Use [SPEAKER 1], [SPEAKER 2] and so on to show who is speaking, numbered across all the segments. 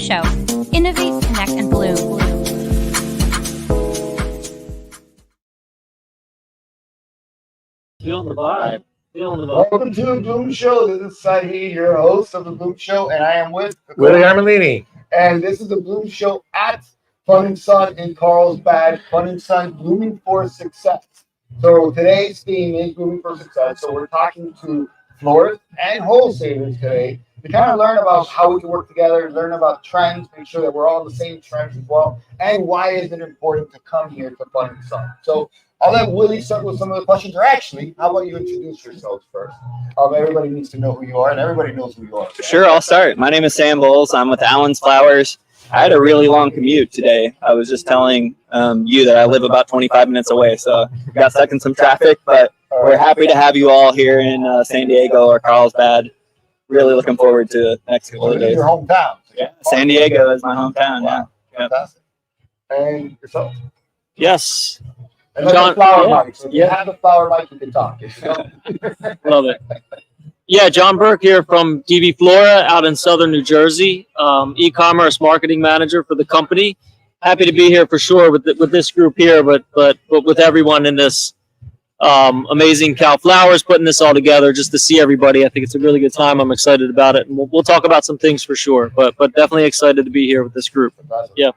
[SPEAKER 1] Show. Innovate, connect, and bloom.
[SPEAKER 2] Feeling the vibe.
[SPEAKER 3] Welcome to the Bloom Show. This is Saeed, your host of the Bloom Show, and I am with
[SPEAKER 4] Willie Armelini.
[SPEAKER 3] And this is the Bloom Show at Fun and Sun in Carlsbad. Fun and Sun, blooming for success. So today's theme is blooming for success. So we're talking to florists and wholesalers today to kind of learn about how we can work together, learn about trends, make sure that we're all on the same trends as well, and why is it important to come here to Fun and Sun. So I'll let Willie start with some of the questions. Or actually, how about you introduce yourselves first? Everybody needs to know who you are, and everybody knows who you are.
[SPEAKER 5] Sure, I'll start. My name is Sam Bowles. I'm with Allen's Flowers. I had a really long commute today. I was just telling you that I live about 25 minutes away, so got stuck in some traffic, but we're happy to have you all here in San Diego or Carlsbad. Really looking forward to the next couple of days.
[SPEAKER 3] Your hometown.
[SPEAKER 5] Yeah, San Diego is my hometown.
[SPEAKER 3] Wow.
[SPEAKER 5] Yeah.
[SPEAKER 3] Fantastic. And yourself?
[SPEAKER 2] Yes.
[SPEAKER 3] And John, flower mic. So if you have a flower mic, you can talk.
[SPEAKER 2] Love it. Yeah, John Burke here from DV Flora out in southern New Jersey, e-commerce marketing manager for the company. Happy to be here for sure with this group here, but with everyone in this amazing CalFlowers putting this all together just to see everybody. I think it's a really good time. I'm excited about it, and we'll talk about some things for sure. But definitely excited to be here with this group. Yeah.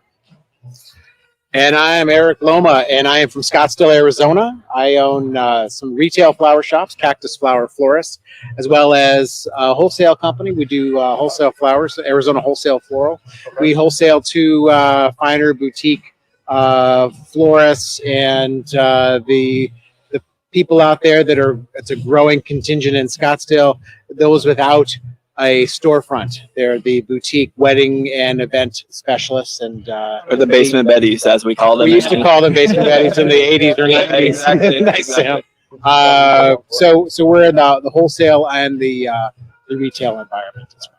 [SPEAKER 4] And I am Eric Loma, and I am from Scottsdale, Arizona. I own some retail flower shops, Cactus Flower Florist, as well as a wholesale company. We do wholesale flowers, Arizona Wholesale Floral.
[SPEAKER 3] Okay.
[SPEAKER 4] We wholesale to finer boutique florists and the people out there it's a growing contingent in Scottsdale, those without a storefront. They're the boutique wedding and event specialists, and
[SPEAKER 5] Or the basement Betties, as we call them.
[SPEAKER 4] we used to call them basement Betties in the 80s or 90s.
[SPEAKER 5] Exactly.
[SPEAKER 4] Nice, Sam. So we're in the wholesale and the retail environment as well.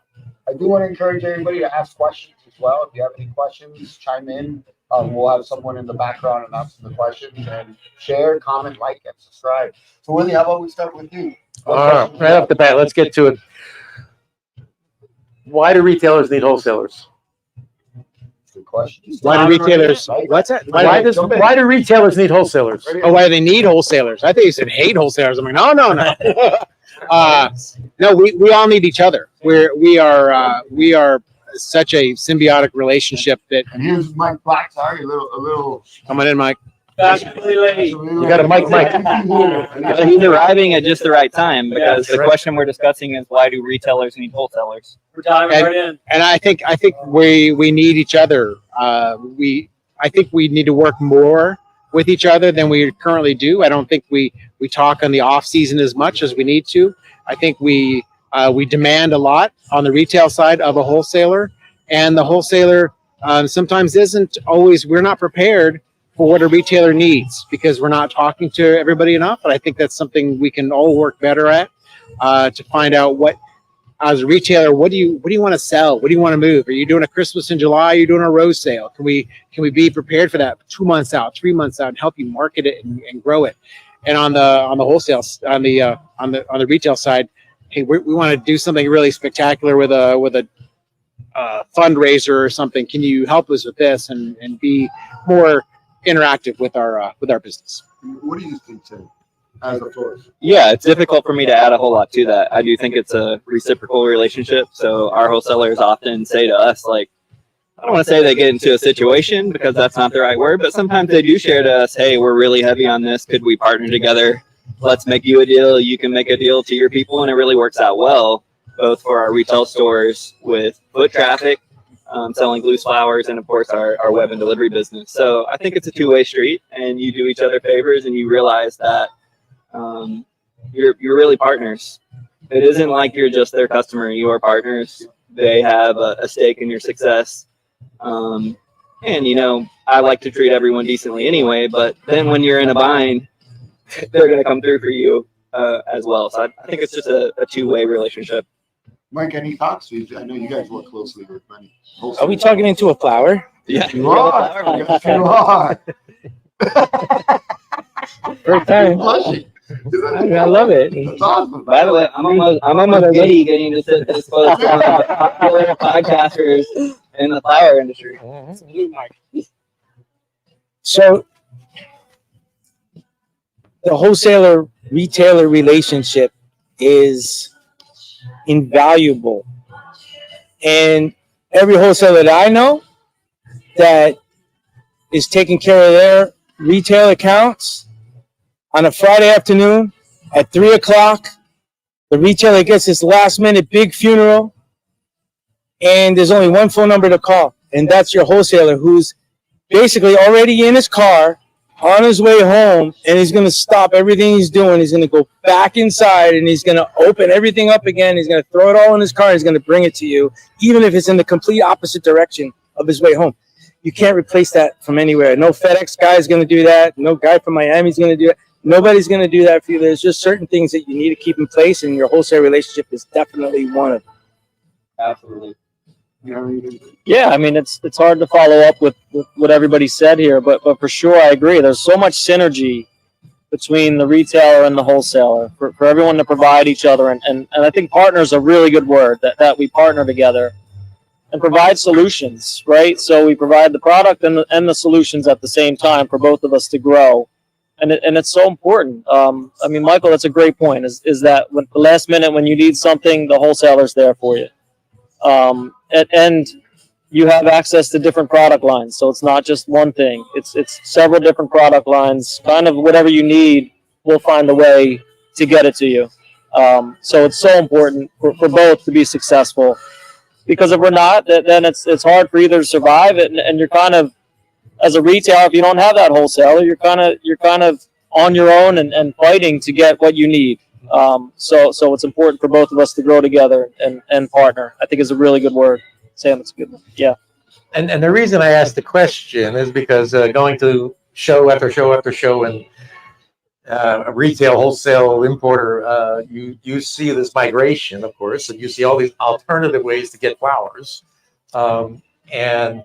[SPEAKER 3] I do want to encourage everybody to ask questions as well. If you have any questions, chime in. We'll have someone in the background answer the questions, and share, comment, like, and subscribe. So Willie, how about we start with you?
[SPEAKER 4] Right off the bat, let's get to it. Why do retailers need wholesalers?
[SPEAKER 3] Good question.
[SPEAKER 4] Why do retailers? What's that? Why do retailers need wholesalers? Oh, why do they need wholesalers? I think you said hate wholesalers. I'm like, no. No, we all need each other. We are such a symbiotic relationship that.
[SPEAKER 3] And here's Mike Black. Sorry, a little.
[SPEAKER 4] Come on in, Mike.
[SPEAKER 3] You
[SPEAKER 4] got a mic.
[SPEAKER 5] He's arriving at just the right time, because the question we're discussing is, why do retailers need wholesalers?
[SPEAKER 2] We're diving right in.
[SPEAKER 4] And I think we need each other. I think we need to work more with each other than we currently do. I don't think we talk on the off season as much as we need to. I think we demand a lot on the retail side of a wholesaler, and the wholesaler sometimes isn't always. We're not prepared for what a retailer needs because we're not talking to everybody enough. But I think that's something we can all work better at to find out what, as a retailer, what do you want to sell? What do you want to move? Are you doing a Christmas in July? Are you doing a rose sale? Can we be prepared for that 2 months out, 3 months out, and help you market it and grow it? And on the wholesale, on the retail side, hey, we want to do something really spectacular with a fundraiser or something. Can you help us with this and be more interactive with our business?
[SPEAKER 3] What do you think, Tim, as a florist?
[SPEAKER 5] Yeah, it's difficult for me to add a whole lot to that. I do think it's a reciprocal relationship. So our wholesalers often say to us, like, I don't want to say they get into a situation because that's not the right word, but sometimes they do share to us, hey, we're really heavy on this. Could we partner together? Let's make you a deal. You can make a deal to your people. And it really works out well, both for our retail stores with foot traffic, selling loose flowers, and of course our web and delivery business. So I think it's a two-way street, and you do each other favors, and you realize that you're really partners. It isn't like you're just their customer. You are partners. They have a stake in your success. And I like to treat everyone decently anyway, but then when you're in a bind, they're going to come through for you as well. So I think it's just a two-way relationship.
[SPEAKER 3] Mike, any thoughts? I know you guys work closely with many.
[SPEAKER 6] Are we talking into a flower?
[SPEAKER 5] Yeah.
[SPEAKER 3] You are. You are.
[SPEAKER 6] First time.
[SPEAKER 3] Blushing.
[SPEAKER 6] I love it.
[SPEAKER 3] That's awesome.
[SPEAKER 5] By the way, I'm almost giddy getting to sit this close to popular podcasters in the flower industry.
[SPEAKER 6] So the wholesaler retailer relationship is invaluable. And every wholesaler that I know that is taking care of their retail accounts on a Friday afternoon at 3 o'clock, the retailer gets this last minute big funeral, and there's only one phone number to call, and that's your wholesaler, who's basically already in his car on his way home, and he's going to stop everything he's doing. He's going to go back inside, and he's going to open everything up again. He's going to throw it all in his car. He's going to bring it to you, even if it's in the complete opposite direction of his way home. You can't replace that from anywhere. No FedEx guy is going to do that. No guy from Miami is going to do it. Nobody's going to do that for you. There's just certain things that you need to keep in place, and your wholesale relationship is definitely one of them.
[SPEAKER 5] Absolutely.
[SPEAKER 2] Yeah, I mean, it's hard to follow up with what everybody said here, but for sure I agree. There's so much synergy between the retailer and the wholesaler for everyone to provide each other, and I think partner is a really good word, that we partner together and provide solutions, right? So we provide the product and the solutions at the same time for both of us to grow. And it's so important. I mean, Michael, that's a great point, is that when the last minute when you need something, the wholesaler's there for you. And you have access to different product lines. So it's not just one thing. It's several different product lines. Kind of whatever you need, we'll find a way to get it to you. So it's so important for both to be successful. Because if we're not, then it's hard for either to survive it, and you're kind of, as a retailer, if you don't have that wholesaler, you're kind of on your own and fighting to get what you need. So it's important for both of us to grow together and partner. I think is a really good word. Sam, it's a good one. Yeah.
[SPEAKER 7] And the reason I asked the question is because going to show after show after show and a retail, wholesale, importer, you see this migration, of course, and you see all these alternative ways to get flowers. And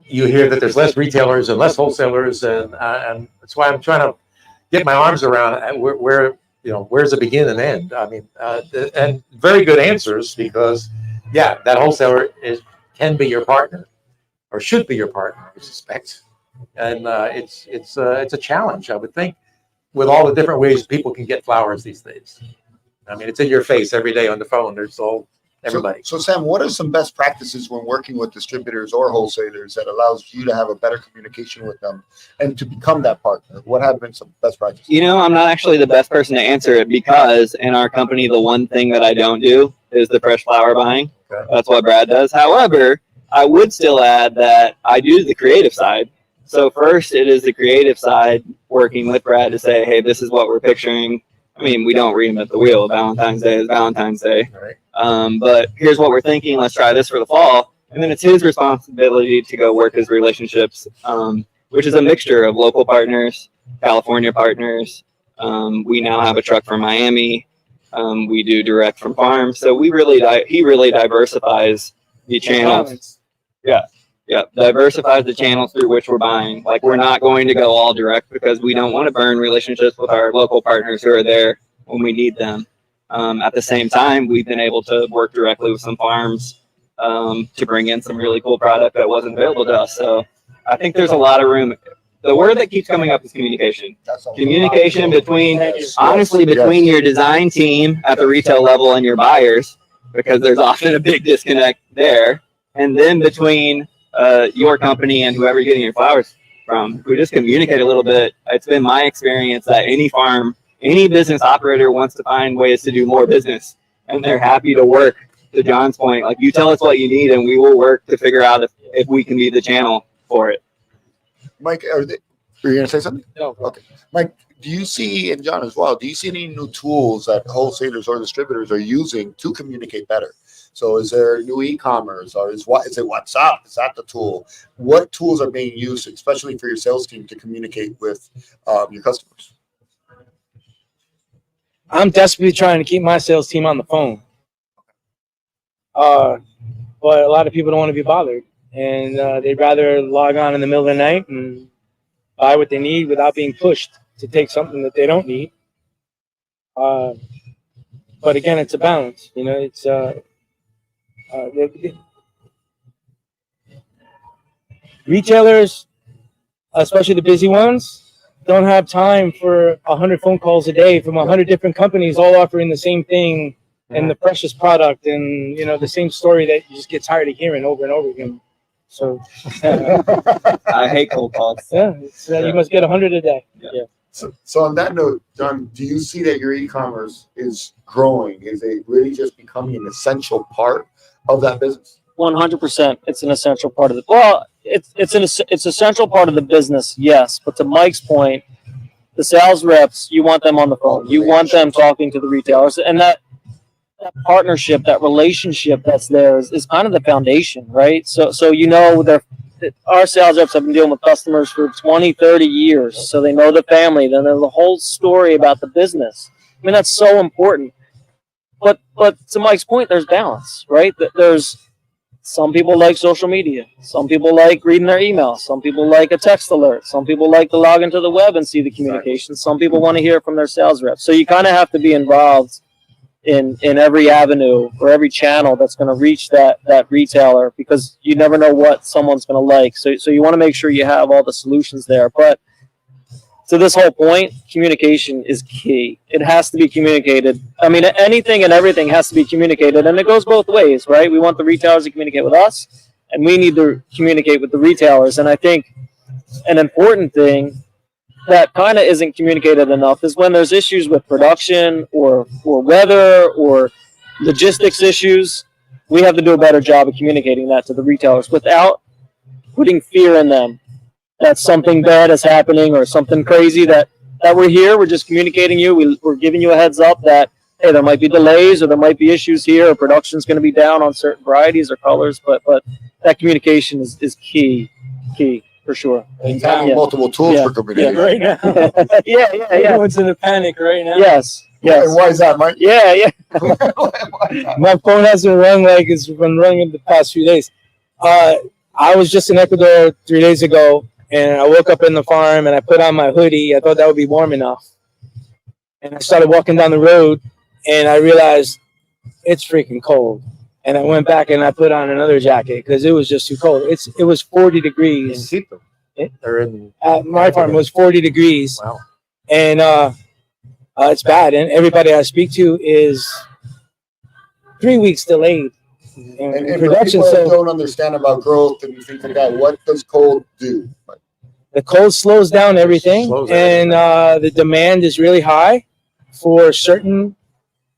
[SPEAKER 7] you hear that there's less retailers and less wholesalers, and that's why I'm trying to get my arms around where where's the begin and end. I mean, and very good answers, because yeah, that wholesaler can be your partner, or should be your partner, I suspect, and it's a challenge, I would think, with all the different ways people can get flowers these days. I mean, it's in your face every day on the phone. There's everybody.
[SPEAKER 3] So Sam, what are some best practices when working with distributors or wholesalers that allows you to have a better communication with them and to become that partner? What have been some best practices?
[SPEAKER 5] I'm not actually the best person to answer it, because in our company, the one thing that I don't do is the fresh flower buying. Okay. That's what Brad does. However, I would still add that I do the creative side. So first, it is the creative side, working with Brad to say, hey, this is what we're picturing. I mean, we don't reinvent the wheel. Valentine's Day is Valentine's Day. Right. But here's what we're thinking. Let's try this for the fall. And then it's his responsibility to go work his relationships, which is a mixture of local partners, California partners. We now have a truck from Miami. We do direct from farms. So he really diversifies the channels. Yeah, diversifies the channels through which we're buying. Like, we're not going to go all direct, because we don't want to burn relationships with our local partners who are there when we need them. At the same time, we've been able to work directly with some farms to bring in some really cool product that wasn't available to us. So I think there's a lot of room. The word that keeps coming up is communication. Communication between your design team at the retail level and your buyers, because there's often a big disconnect there. And then between your company and whoever you're getting your flowers from. If we just communicate a little bit, it's been my experience that any farm, any business operator wants to find ways to do more business, and they're happy to work. To John's point, like, you tell us what you need and we will work to figure out if we can be the channel for it.
[SPEAKER 3] Mike, are you going to say something?
[SPEAKER 6] No.
[SPEAKER 3] Okay. Mike, do you see, and John as well, do you see any new tools that wholesalers or distributors are using to communicate better? So is there new e-commerce, or is it WhatsApp? Is that the tool? What tools are being used, especially for your sales team, to communicate with your customers?
[SPEAKER 6] I'm desperately trying to keep my sales team on the phone. But a lot of people don't want to be bothered, and they'd rather log on in the middle of the night and buy what they need without being pushed to take something that they don't need. But again, it's a balance. It's retailers, especially the busy ones, don't have time for 100 phone calls a day from 100 different companies, all offering the same thing and the precious product, and the same story that you just get tired of hearing over and over again. So
[SPEAKER 5] I hate cold calls.
[SPEAKER 6] yeah, you must get 100 a day. Yeah.
[SPEAKER 3] So on that note, John, do you see that your e-commerce is growing? Is it really just becoming an essential part of that business?
[SPEAKER 2] 100%. It's an essential part of the. Well, it's essential part of the business, yes. But to Mike's point, the sales reps, you want them on the phone. You want them talking to the retailers, and that partnership, that relationship that's there is kind of the foundation, right? So our sales reps have been dealing with customers for 20, 30 years. So they know the family, they know the whole story about the business. I mean, that's so important. But to Mike's point, there's balance, right? There's some people like social media. Some people like reading their emails. Some people like a text alert. Some people like to log into the web and see the communication. Some people want to hear from their sales reps. So you kind of have to be involved in every avenue or every channel that's going to reach that retailer, because you never know what someone's going to like. So you want to make sure you have all the solutions there. But to this whole point, communication is key. It has to be communicated. I mean, anything and everything has to be communicated, and it goes both ways, right? We want the retailers to communicate with us, and we need to communicate with the retailers. And I think an important thing that kind of isn't communicated enough is when there's issues with production or weather or logistics issues, we have to do a better job of communicating that to the retailers without putting fear in them that something bad is happening or something crazy, that we're here, we're just communicating we're giving you a heads up that, hey, there might be delays or there might be issues here, or production's going to be down on certain varieties or colors, but that communication is key for sure.
[SPEAKER 3] And having multiple tools for communication.
[SPEAKER 6] Right now. yeah. Everyone's in a panic right now.
[SPEAKER 2] Yes.
[SPEAKER 3] And why is that, Mike?
[SPEAKER 2] Yeah.
[SPEAKER 6] My phone hasn't rung like it's been ringing the past few days. I was just in Ecuador 3 days ago, and I woke up in the farm and I put on my hoodie. I thought that would be warm enough. And I started walking down the road and I realized it's freaking cold. And I went back and I put on another jacket because it was just too cold. It was 40 degrees. At my farm, it was 40 degrees.
[SPEAKER 7] Wow.
[SPEAKER 6] And it's bad. And everybody I speak to is 3 weeks delayed in
[SPEAKER 3] And
[SPEAKER 6] production.
[SPEAKER 3] for people
[SPEAKER 6] So
[SPEAKER 3] that don't understand about growth and things like that, what does cold do?
[SPEAKER 6] the cold slows down everything,
[SPEAKER 7] Slows
[SPEAKER 6] and
[SPEAKER 7] everything.
[SPEAKER 6] the demand is really high for certain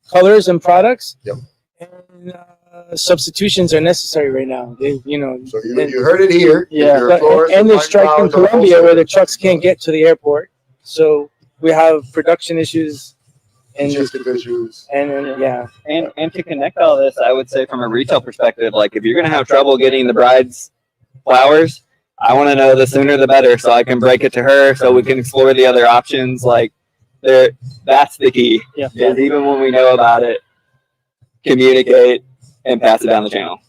[SPEAKER 6] colors and products.
[SPEAKER 3] Yep.
[SPEAKER 6] And substitutions are necessary right now.
[SPEAKER 3] So you heard it here.
[SPEAKER 2] Yeah.
[SPEAKER 3] If you're a florist
[SPEAKER 6] And they're
[SPEAKER 3] buying
[SPEAKER 6] striking
[SPEAKER 3] flowers or
[SPEAKER 6] Colombia where
[SPEAKER 3] wholesaler,
[SPEAKER 6] the trucks can't get to the airport. So we have production issues and
[SPEAKER 3] logistic issues.
[SPEAKER 6] yeah.
[SPEAKER 5] And to connect all this, I would say from a retail perspective, like if you're going to have trouble getting the bride's flowers, I want to know the sooner the better, so I can break it to her, so we can explore the other options. Like, that's the key.
[SPEAKER 2] Yeah.
[SPEAKER 5] Is even when we know about it, communicate and pass it down the channel.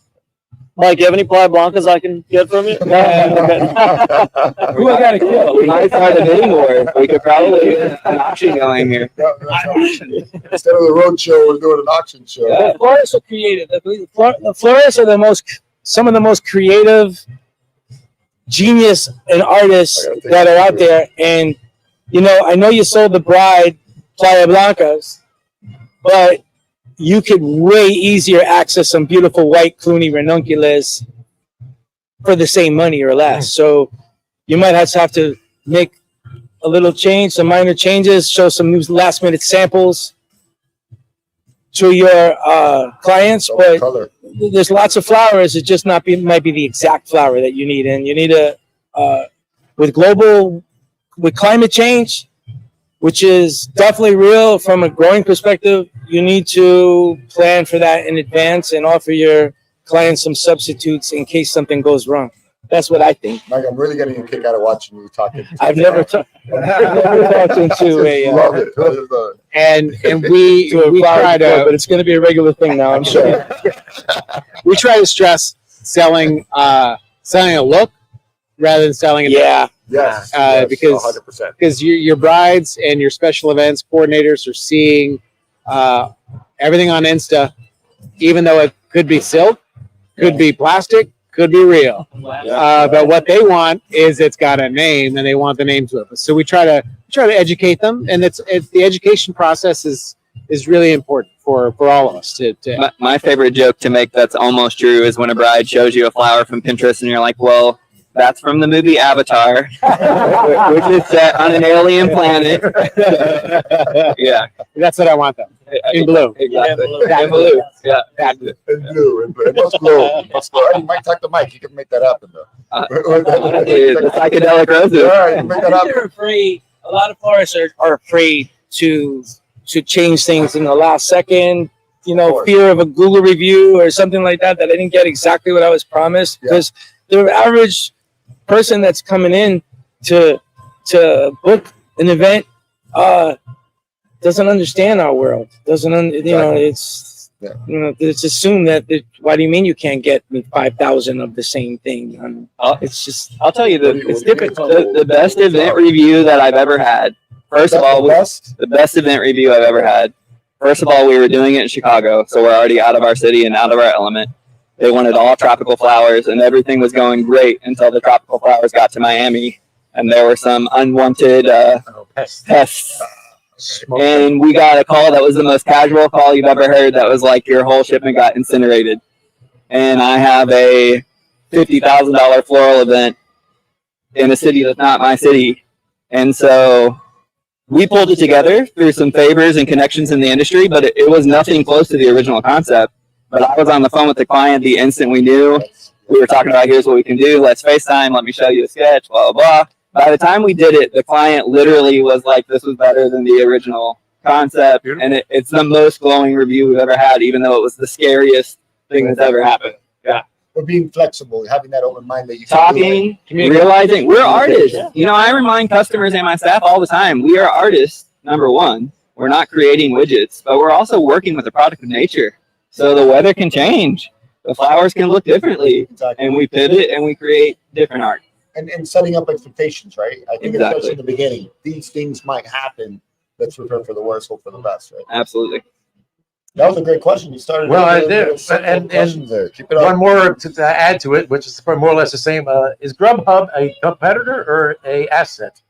[SPEAKER 2] Mike, you have any Playa Blancas I can get from you?
[SPEAKER 6] Who I gotta kill?
[SPEAKER 5] We might start an anymore. We could probably get an auction going here.
[SPEAKER 3] Instead of the road show, we're doing an auction show.
[SPEAKER 5] Yeah.
[SPEAKER 6] The florists are creative. The florists are some of the most creative, genius and artists that are out there. And I know you sold the bride Playa Blancas, but you could way easier access some beautiful white Clooney ranunculus for the same money or less. So you might have to make a little change, some minor changes, show some new last minute samples to your clients. But
[SPEAKER 3] Color.
[SPEAKER 6] there's lots of flowers. It just might be the exact flower that you need. And you need with climate change, which is definitely real from a growing perspective, you need to plan for that in advance and offer your clients some substitutes in case something goes wrong. That's what I think.
[SPEAKER 3] Mike, I'm really getting a kick out of watching you talking.
[SPEAKER 6] I've never talked into a
[SPEAKER 3] Love it. I just love it.
[SPEAKER 4] And we try
[SPEAKER 6] but
[SPEAKER 4] to
[SPEAKER 6] it's going to be a regular thing now, I'm sure.
[SPEAKER 4] stress selling a look rather than selling it.
[SPEAKER 6] Yeah.
[SPEAKER 3] Yes.
[SPEAKER 4] Because
[SPEAKER 3] 100%.
[SPEAKER 4] because your brides and your special events coordinators are seeing everything on Insta, even though it could be silk, could be plastic, could be real. But what they want is it's got a name, and they want the name to it. So we try to educate them, and it's the education process is really important for all of us to
[SPEAKER 5] My favorite joke to make that's almost true is when a bride shows you a flower from Pinterest and you're like, well, that's from the movie Avatar, which is set on an alien planet. Yeah.
[SPEAKER 4] That's what I want them in blue.
[SPEAKER 5] Exactly. In blue. Yeah.
[SPEAKER 3] In blue, in blue. It must glow. It must glow. You might talk to Mike. He can make that happen, though.
[SPEAKER 5] The psychedelic roses.
[SPEAKER 3] All right, you make that happen.
[SPEAKER 6] They're afraid. A lot of florists are afraid to change things in the last second. Fear of a Google review or something like that I didn't get exactly what I was promised. Because the average person that's coming in to book an event doesn't understand our world. It's assumed that why do you mean you can't get me 5,000 of the same thing? It's just,
[SPEAKER 5] I'll tell you, it's difficult. The best event review that I've ever had. First of all, the best event review I've ever had. First of all, we were doing it in Chicago, so we're already out of our city and out of our element. They wanted all tropical flowers, and everything was going great until the tropical flowers got to Miami, and there were some unwanted pests. And we got a call that was the most casual call you've ever heard. That was like your whole shipment got incinerated. And I have a $50,000 floral event in a city that's not my city, and so we pulled it together through some favors and connections in the industry, but it was nothing close to the original concept. But I was on the phone with the client the instant we knew. We were talking about, here's what we can do. Let's FaceTime. Let me show you a sketch, blah, blah, blah. By the time we did it, the client literally was like, this was better than the original concept. Beautiful. And it's the most glowing review we've ever had, even though it was the scariest thing that's ever happened. Yeah.
[SPEAKER 3] We're being flexible, having that open mind that you can
[SPEAKER 5] talking, realizing we're artists. I remind customers and my staff all the time, we are artists, number one. We're not creating widgets, but we're also working with the product of nature. So the weather can change. The flowers can look differently. Exactly. And we pivot and we create different art.
[SPEAKER 3] And setting up expectations, right? I think especially in the beginning, these things might happen. Let's prepare for the worst, hope for the best, right?
[SPEAKER 5] Absolutely.
[SPEAKER 3] That was a great question. You started.
[SPEAKER 7] Well, I did. And
[SPEAKER 3] there. Keep it up.
[SPEAKER 7] One more to add to it, which is more or less the same. Is Grubhub a competitor or a asset?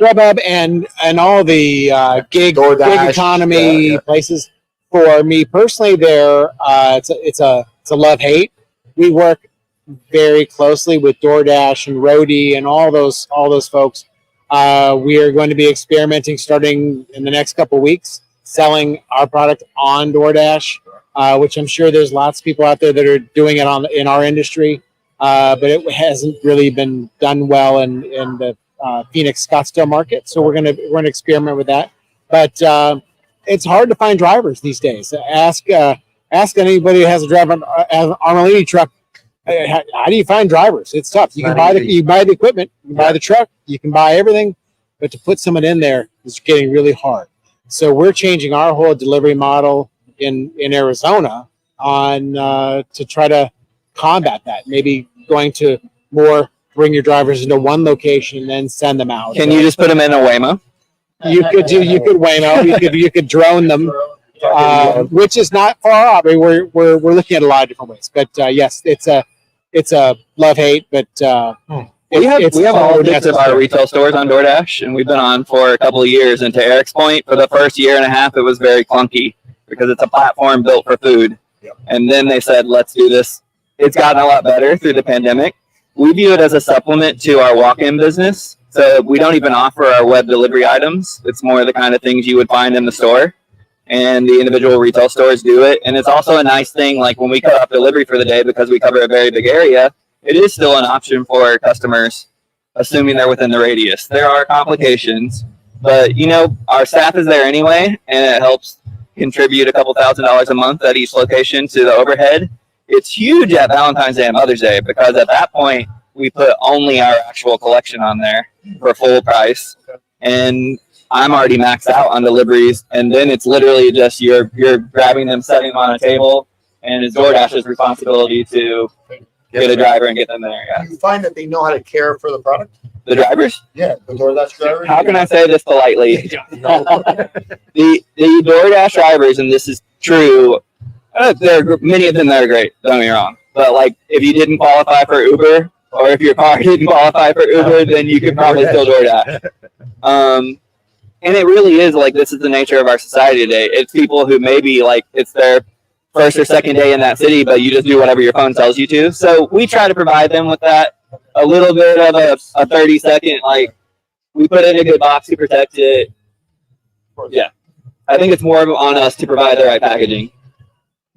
[SPEAKER 4] Grubhub and all the gig economy places. For me personally, it's a love-hate. We work very closely with DoorDash and Roadie and all those folks. We are going to be experimenting starting in the next couple of weeks, selling our product on DoorDash, which I'm sure there's lots of people out there that are doing it in our industry, but it hasn't really been done well in the Phoenix Scottsdale market. So we're gonna experiment with that. But it's hard to find drivers these days. Ask anybody who has a driver on a lady truck. How do you find drivers? It's tough. You can buy the equipment, you can buy the truck, you can buy everything, but to put someone in there is getting really hard. So we're changing our whole delivery model in Arizona to try to combat that. Maybe going to more bring your drivers into one location and then send them out.
[SPEAKER 5] Can you just put them in a Waymo?
[SPEAKER 4] You could Waymo. You could drone them, which is not far off. I mean, we're looking at a lot of different ways. But yes, it's a love-hate. But
[SPEAKER 5] we have all sorts of our retail stores on DoorDash, and we've been on for a couple of years. And to Eric's point, for the first year and a half, it was very clunky because it's a platform built for food. Yep. And then they said, let's do this. It's gotten a lot better through the pandemic. We view it as a supplement to our walk-in business. So we don't even offer our web delivery items. It's more the kind of things you would find in the store. And the individual retail stores do it. And it's also a nice thing, like when we cut off delivery for the day, because we cover a very big area, it is still an option for customers, assuming they're within the radius. There are complications, but our staff is there anyway, and it helps contribute a couple $1,000s a month at each location to the overhead. It's huge at Valentine's Day and Mother's Day, because at that point, we put only our actual collection on there for full price. And I'm already maxed out on deliveries. And then it's literally just you're grabbing them, setting them on a table, and it's DoorDash's responsibility to get a driver and get them there. Yeah.
[SPEAKER 3] Do you find that they know how to care for the product?
[SPEAKER 5] The drivers?
[SPEAKER 3] Yeah, the DoorDash drivers.
[SPEAKER 5] How can I say this politely? The DoorDash drivers, and this is true, there are many of them that are great, don't get me wrong. But like, if you didn't qualify for Uber, or if your car didn't qualify for Uber, then you could probably still DoorDash. And it really is like, this is the nature of our society today. It's people who maybe like it's their first or second day in that city, but you just do whatever your phone tells you to. So we try to provide them with that, a little bit of a 30-second, like, we put it in a good box to protect it. Yeah. I think it's more on us to provide the right packaging.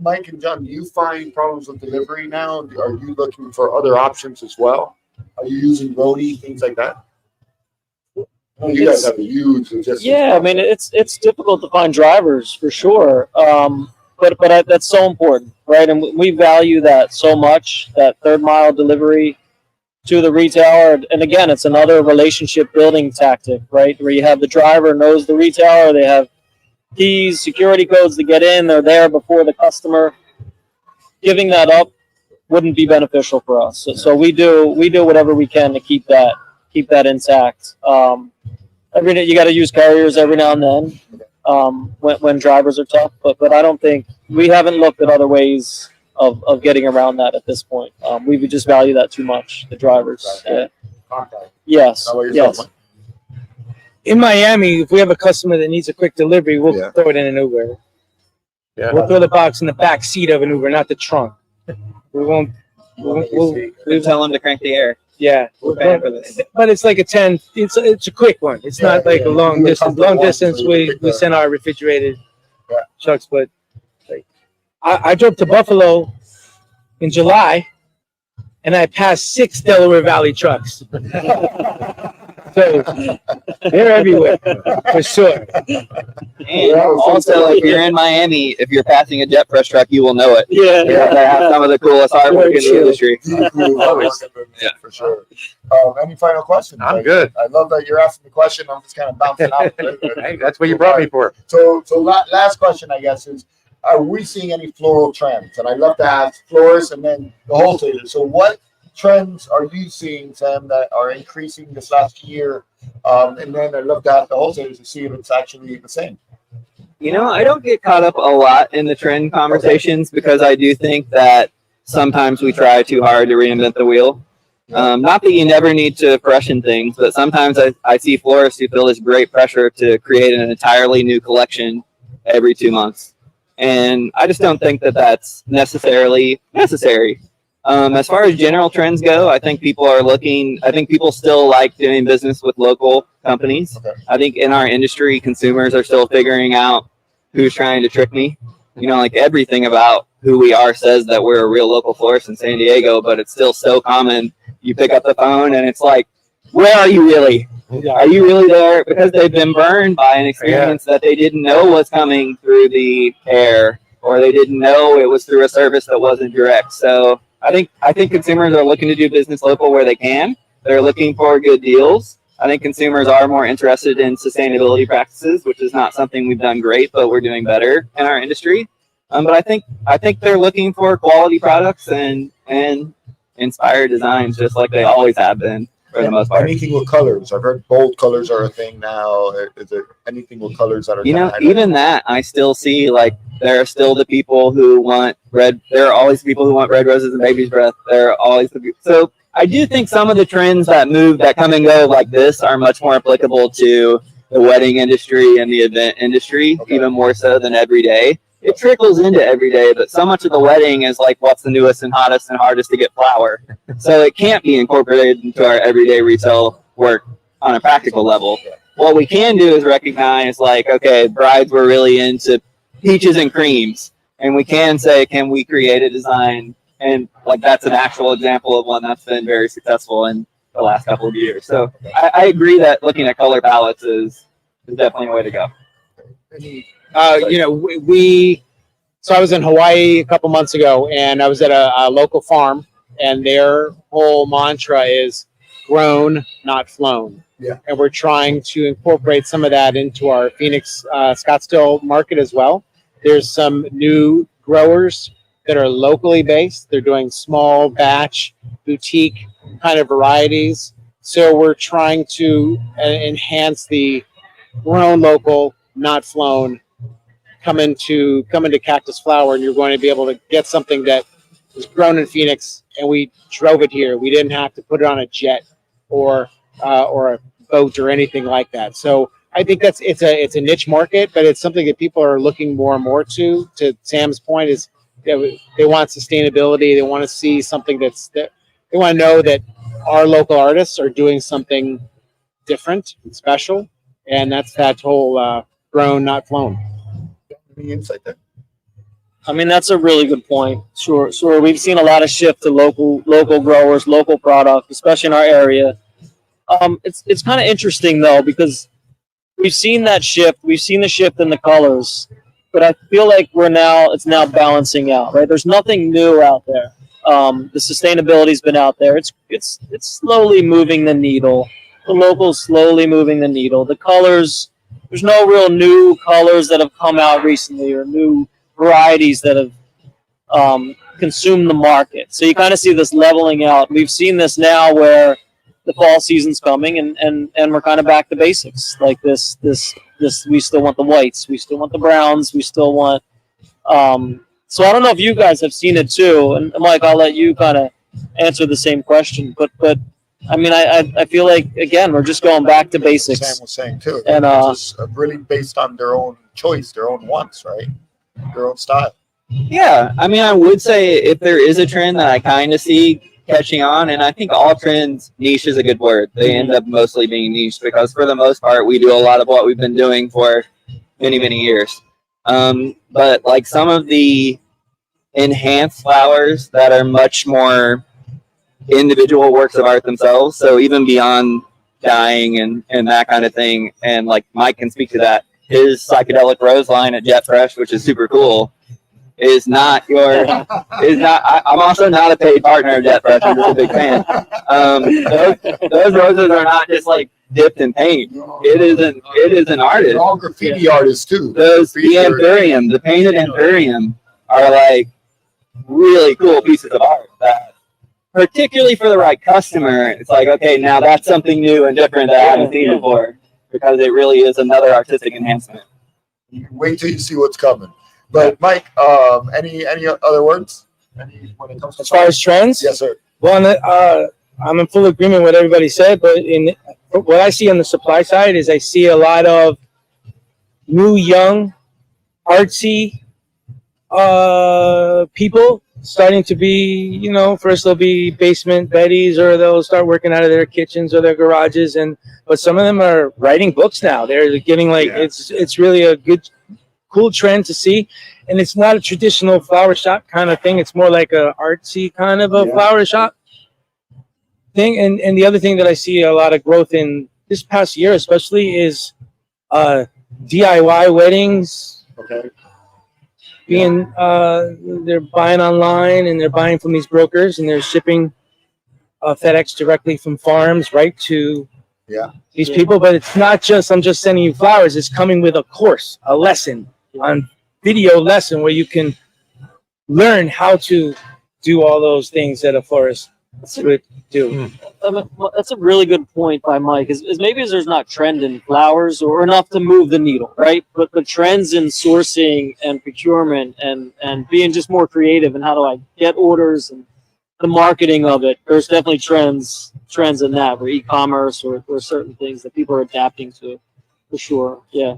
[SPEAKER 3] Mike and John, do you find problems with delivery now? Are you looking for other options as well? Are you using roadie, things like that? I know you guys have a huge logistics.
[SPEAKER 2] Yeah, I mean, it's difficult to find drivers for sure. But that's so important, right? And we value that so much, that third mile delivery to the retailer. And again, it's another relationship building tactic, right? Where you have the driver knows the retailer, they have keys, security codes to get in, they're there before the customer. Giving that up wouldn't be beneficial for us. So we do whatever we can to keep that intact. Every day you got to use carriers every now and then. When drivers are tough, but I don't think we haven't looked at other ways of getting around that at this point. We would just value that too much, the drivers. Yeah. Yes. Yes.
[SPEAKER 6] In Miami, if we have a customer that needs a quick delivery, we'll throw it in an Uber.
[SPEAKER 7] Yeah.
[SPEAKER 6] We'll throw the box in the back seat of an Uber, not the trunk. We won't.
[SPEAKER 5] We'll tell them to crank the air.
[SPEAKER 6] Yeah,
[SPEAKER 5] We're paying for this.
[SPEAKER 6] but it's like a 10. It's a quick one. It's not like a long distance. Long distance, we send our refrigerated trucks. But like, I drove to Buffalo in July, and I passed 6 Delaware Valley trucks. So they're everywhere for sure.
[SPEAKER 5] And also, if you're in Miami, if you're passing a Jet Fresh truck, you will know it.
[SPEAKER 2] Yeah.
[SPEAKER 5] They have some of the coolest artwork in the industry.
[SPEAKER 3] Yeah, for sure. Any final questions?
[SPEAKER 7] I'm good.
[SPEAKER 3] I love that you're asking the question. I'm just kind of bouncing out.
[SPEAKER 7] Hey, that's what you brought me for.
[SPEAKER 3] So last question, I guess, is: are we seeing any floral trends? And I'd love to ask florists and then the wholesalers. So what trends are you seeing, Sam, that are increasing this last year? And then I'd love to ask the wholesalers to see if it's actually the same.
[SPEAKER 5] You know, I don't get caught up a lot in the trend conversations because I do think that sometimes we try too hard to reinvent the wheel. Not that you never need to freshen things, but sometimes I see florists who feel this great pressure to create an entirely new collection every 2 months. And I just don't think that that's necessarily necessary. As far as general trends go, I think people still like doing business with local companies.
[SPEAKER 3] Okay.
[SPEAKER 5] I think in our industry, consumers are still figuring out who's trying to trick me. You know, like everything about who we are says that we're a real local florist in San Diego, but it's still so common. You pick up the phone and it's like, where are you really? Are you really there? Because they've been burned by an experience that they didn't know was coming through the air, or they didn't know it was through a service that wasn't direct. So I think consumers are looking to do business local where they can. They're looking for good deals. I think consumers are more interested in sustainability practices, which is not something we've done great, but we're doing better in our industry. But I think they're looking for quality products and inspired designs, just like they always have been for the most part.
[SPEAKER 3] Anything with colors? I've heard bold colors are a thing now. Is there anything with colors that are?
[SPEAKER 5] You know, even that I still see, like, there are still the people who want red. There are always people who want red roses and baby's breath. There are always the people. So I do think some of the trends that come and go like this are much more applicable to the wedding industry and the event industry, even more so than every day. It trickles into every day, but so much of the wedding is like, what's the newest and hottest and hardest to get flower? So it can't be incorporated into our everyday retail work on a practical level. What we can do is recognize, like, okay, brides were really into peaches and creams, and we can say, can we create a design? And like, that's an actual example of one that's been very successful in the last couple of years. So I agree that looking at color palettes is definitely a way to go.
[SPEAKER 4] You know, so I was in Hawaii a couple months ago, and I was at a local farm, and their whole mantra is grown, not flown.
[SPEAKER 3] Yeah.
[SPEAKER 4] And we're trying to incorporate some of that into our Phoenix, Scottsdale market as well. There's some new growers that are locally based. They're doing small batch, boutique kind of varieties. So we're trying to enhance the grown local, not flown. Come into Cactus Flower, and you're going to be able to get something that was grown in Phoenix, and we drove it here. We didn't have to put it on a jet or a boat or anything like that. So I think it's a niche market, but it's something that people are looking more and more to. To Sam's point, is they want sustainability. They want to see something that they want to know that our local artists are doing something different and special, and that's that whole grown, not flown.
[SPEAKER 3] Any insight there?
[SPEAKER 2] I mean, that's a really good point. Sure. We've seen a lot of shift to local growers, local product, especially in our area. It's kind of interesting though, because we've seen that shift. We've seen the shift in the colors, but I feel like it's now balancing out. Right? There's nothing new out there. The sustainability's been out there. It's slowly moving the needle. The locals slowly moving the needle. The colors. There's no real new colors that have come out recently or new varieties that have consumed the market. So you kind of see this leveling out. We've seen this now where the fall season's coming and we're kind of back to basics. Like this we still want the whites, we still want the browns, we still want so I don't know if you guys have seen it too. And Mike, I'll let you kind of answer the same question. But I mean I feel like again we're just going back to basics.
[SPEAKER 3] Sam was saying too.
[SPEAKER 2] And
[SPEAKER 3] just really based on their own choice, their own wants, right? Their own style.
[SPEAKER 5] Yeah, I mean, I would say if there is a trend that I kind of see catching on, and I think all trends, niche is a good word. They end up mostly being niche because for the most part, we do a lot of what we've been doing for many, many years. But like some of the enhanced flowers that are much more individual works of art themselves, so even beyond dyeing and that kind of thing, and like Mike can speak to that, his psychedelic rose line at Jet Fresh, which is super cool, is not I'm also not a paid partner of Jet Fresh. I'm just a big fan. Those roses are not just like dipped in paint. It is an artist.
[SPEAKER 3] They're all graffiti artists too.
[SPEAKER 5] The anthurium, the painted anthurium are like really cool pieces of art that particularly for the right customer, it's like, okay, now that's something new and different that I haven't seen before. Because it really is another artistic enhancement.
[SPEAKER 3] You can wait till you see what's coming. But Mike, any other words? When it comes to
[SPEAKER 6] As far as trends,
[SPEAKER 3] yes, sir.
[SPEAKER 6] well, I'm in full agreement with what everybody said. But in what I see on the supply side is I see a lot of new, young, artsy people starting to be, first they'll be basement Bettys or they'll start working out of their kitchens or their garages, but some of them are writing books now. They're getting it's really a good, cool trend to see, and it's not a traditional flower shop kind of thing. It's more like a artsy kind of a flower shop thing. And the other thing that I see a lot of growth in this past year, especially, is DIY weddings.
[SPEAKER 3] Okay.
[SPEAKER 6] They're buying online and they're buying from these brokers and they're shipping FedEx directly from farms right to these people. But it's not just I'm just sending you flowers. It's coming with a course, a lesson, on video lesson where you can learn how to do all those things that a florist would do.
[SPEAKER 2] Well, that's a really good point by Mike. Is maybe there's not trend in flowers or enough to move the needle, right? But the trends in sourcing and procurement and being just more creative and how do I get orders and the marketing of it. There's definitely trends in that, where e-commerce or certain things that people are adapting to, for sure. Yeah.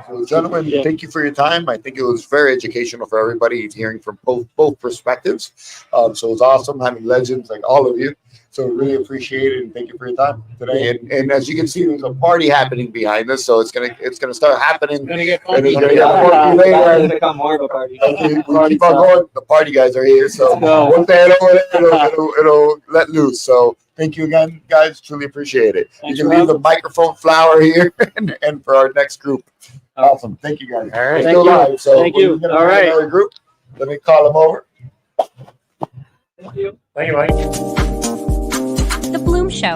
[SPEAKER 3] So, gentlemen, thank you for your time. I think it was very educational for everybody, hearing from both perspectives. So it was awesome having legends like all of you. So really appreciate it and thank you for your time today. And as you can see, there's a party happening behind us, so it's gonna start happening.
[SPEAKER 4] Gonna get
[SPEAKER 3] And it's
[SPEAKER 4] funky.
[SPEAKER 3] gonna get funky later.
[SPEAKER 5] It's become more of a party.
[SPEAKER 3] We keep on going. The party guys are here, so once they head over there, it'll let loose. So thank you again, guys. Truly appreciate it. You can leave the microphone flower here and for our next group. Awesome. Thank you, guys.
[SPEAKER 4] All right.
[SPEAKER 3] We're still live, so
[SPEAKER 2] Thank you.
[SPEAKER 3] we're gonna
[SPEAKER 2] All
[SPEAKER 3] have
[SPEAKER 2] right.
[SPEAKER 3] another group. Let me call them over.
[SPEAKER 2] Thank you.
[SPEAKER 7] Thank you, Mike.
[SPEAKER 1] The Bloom Show.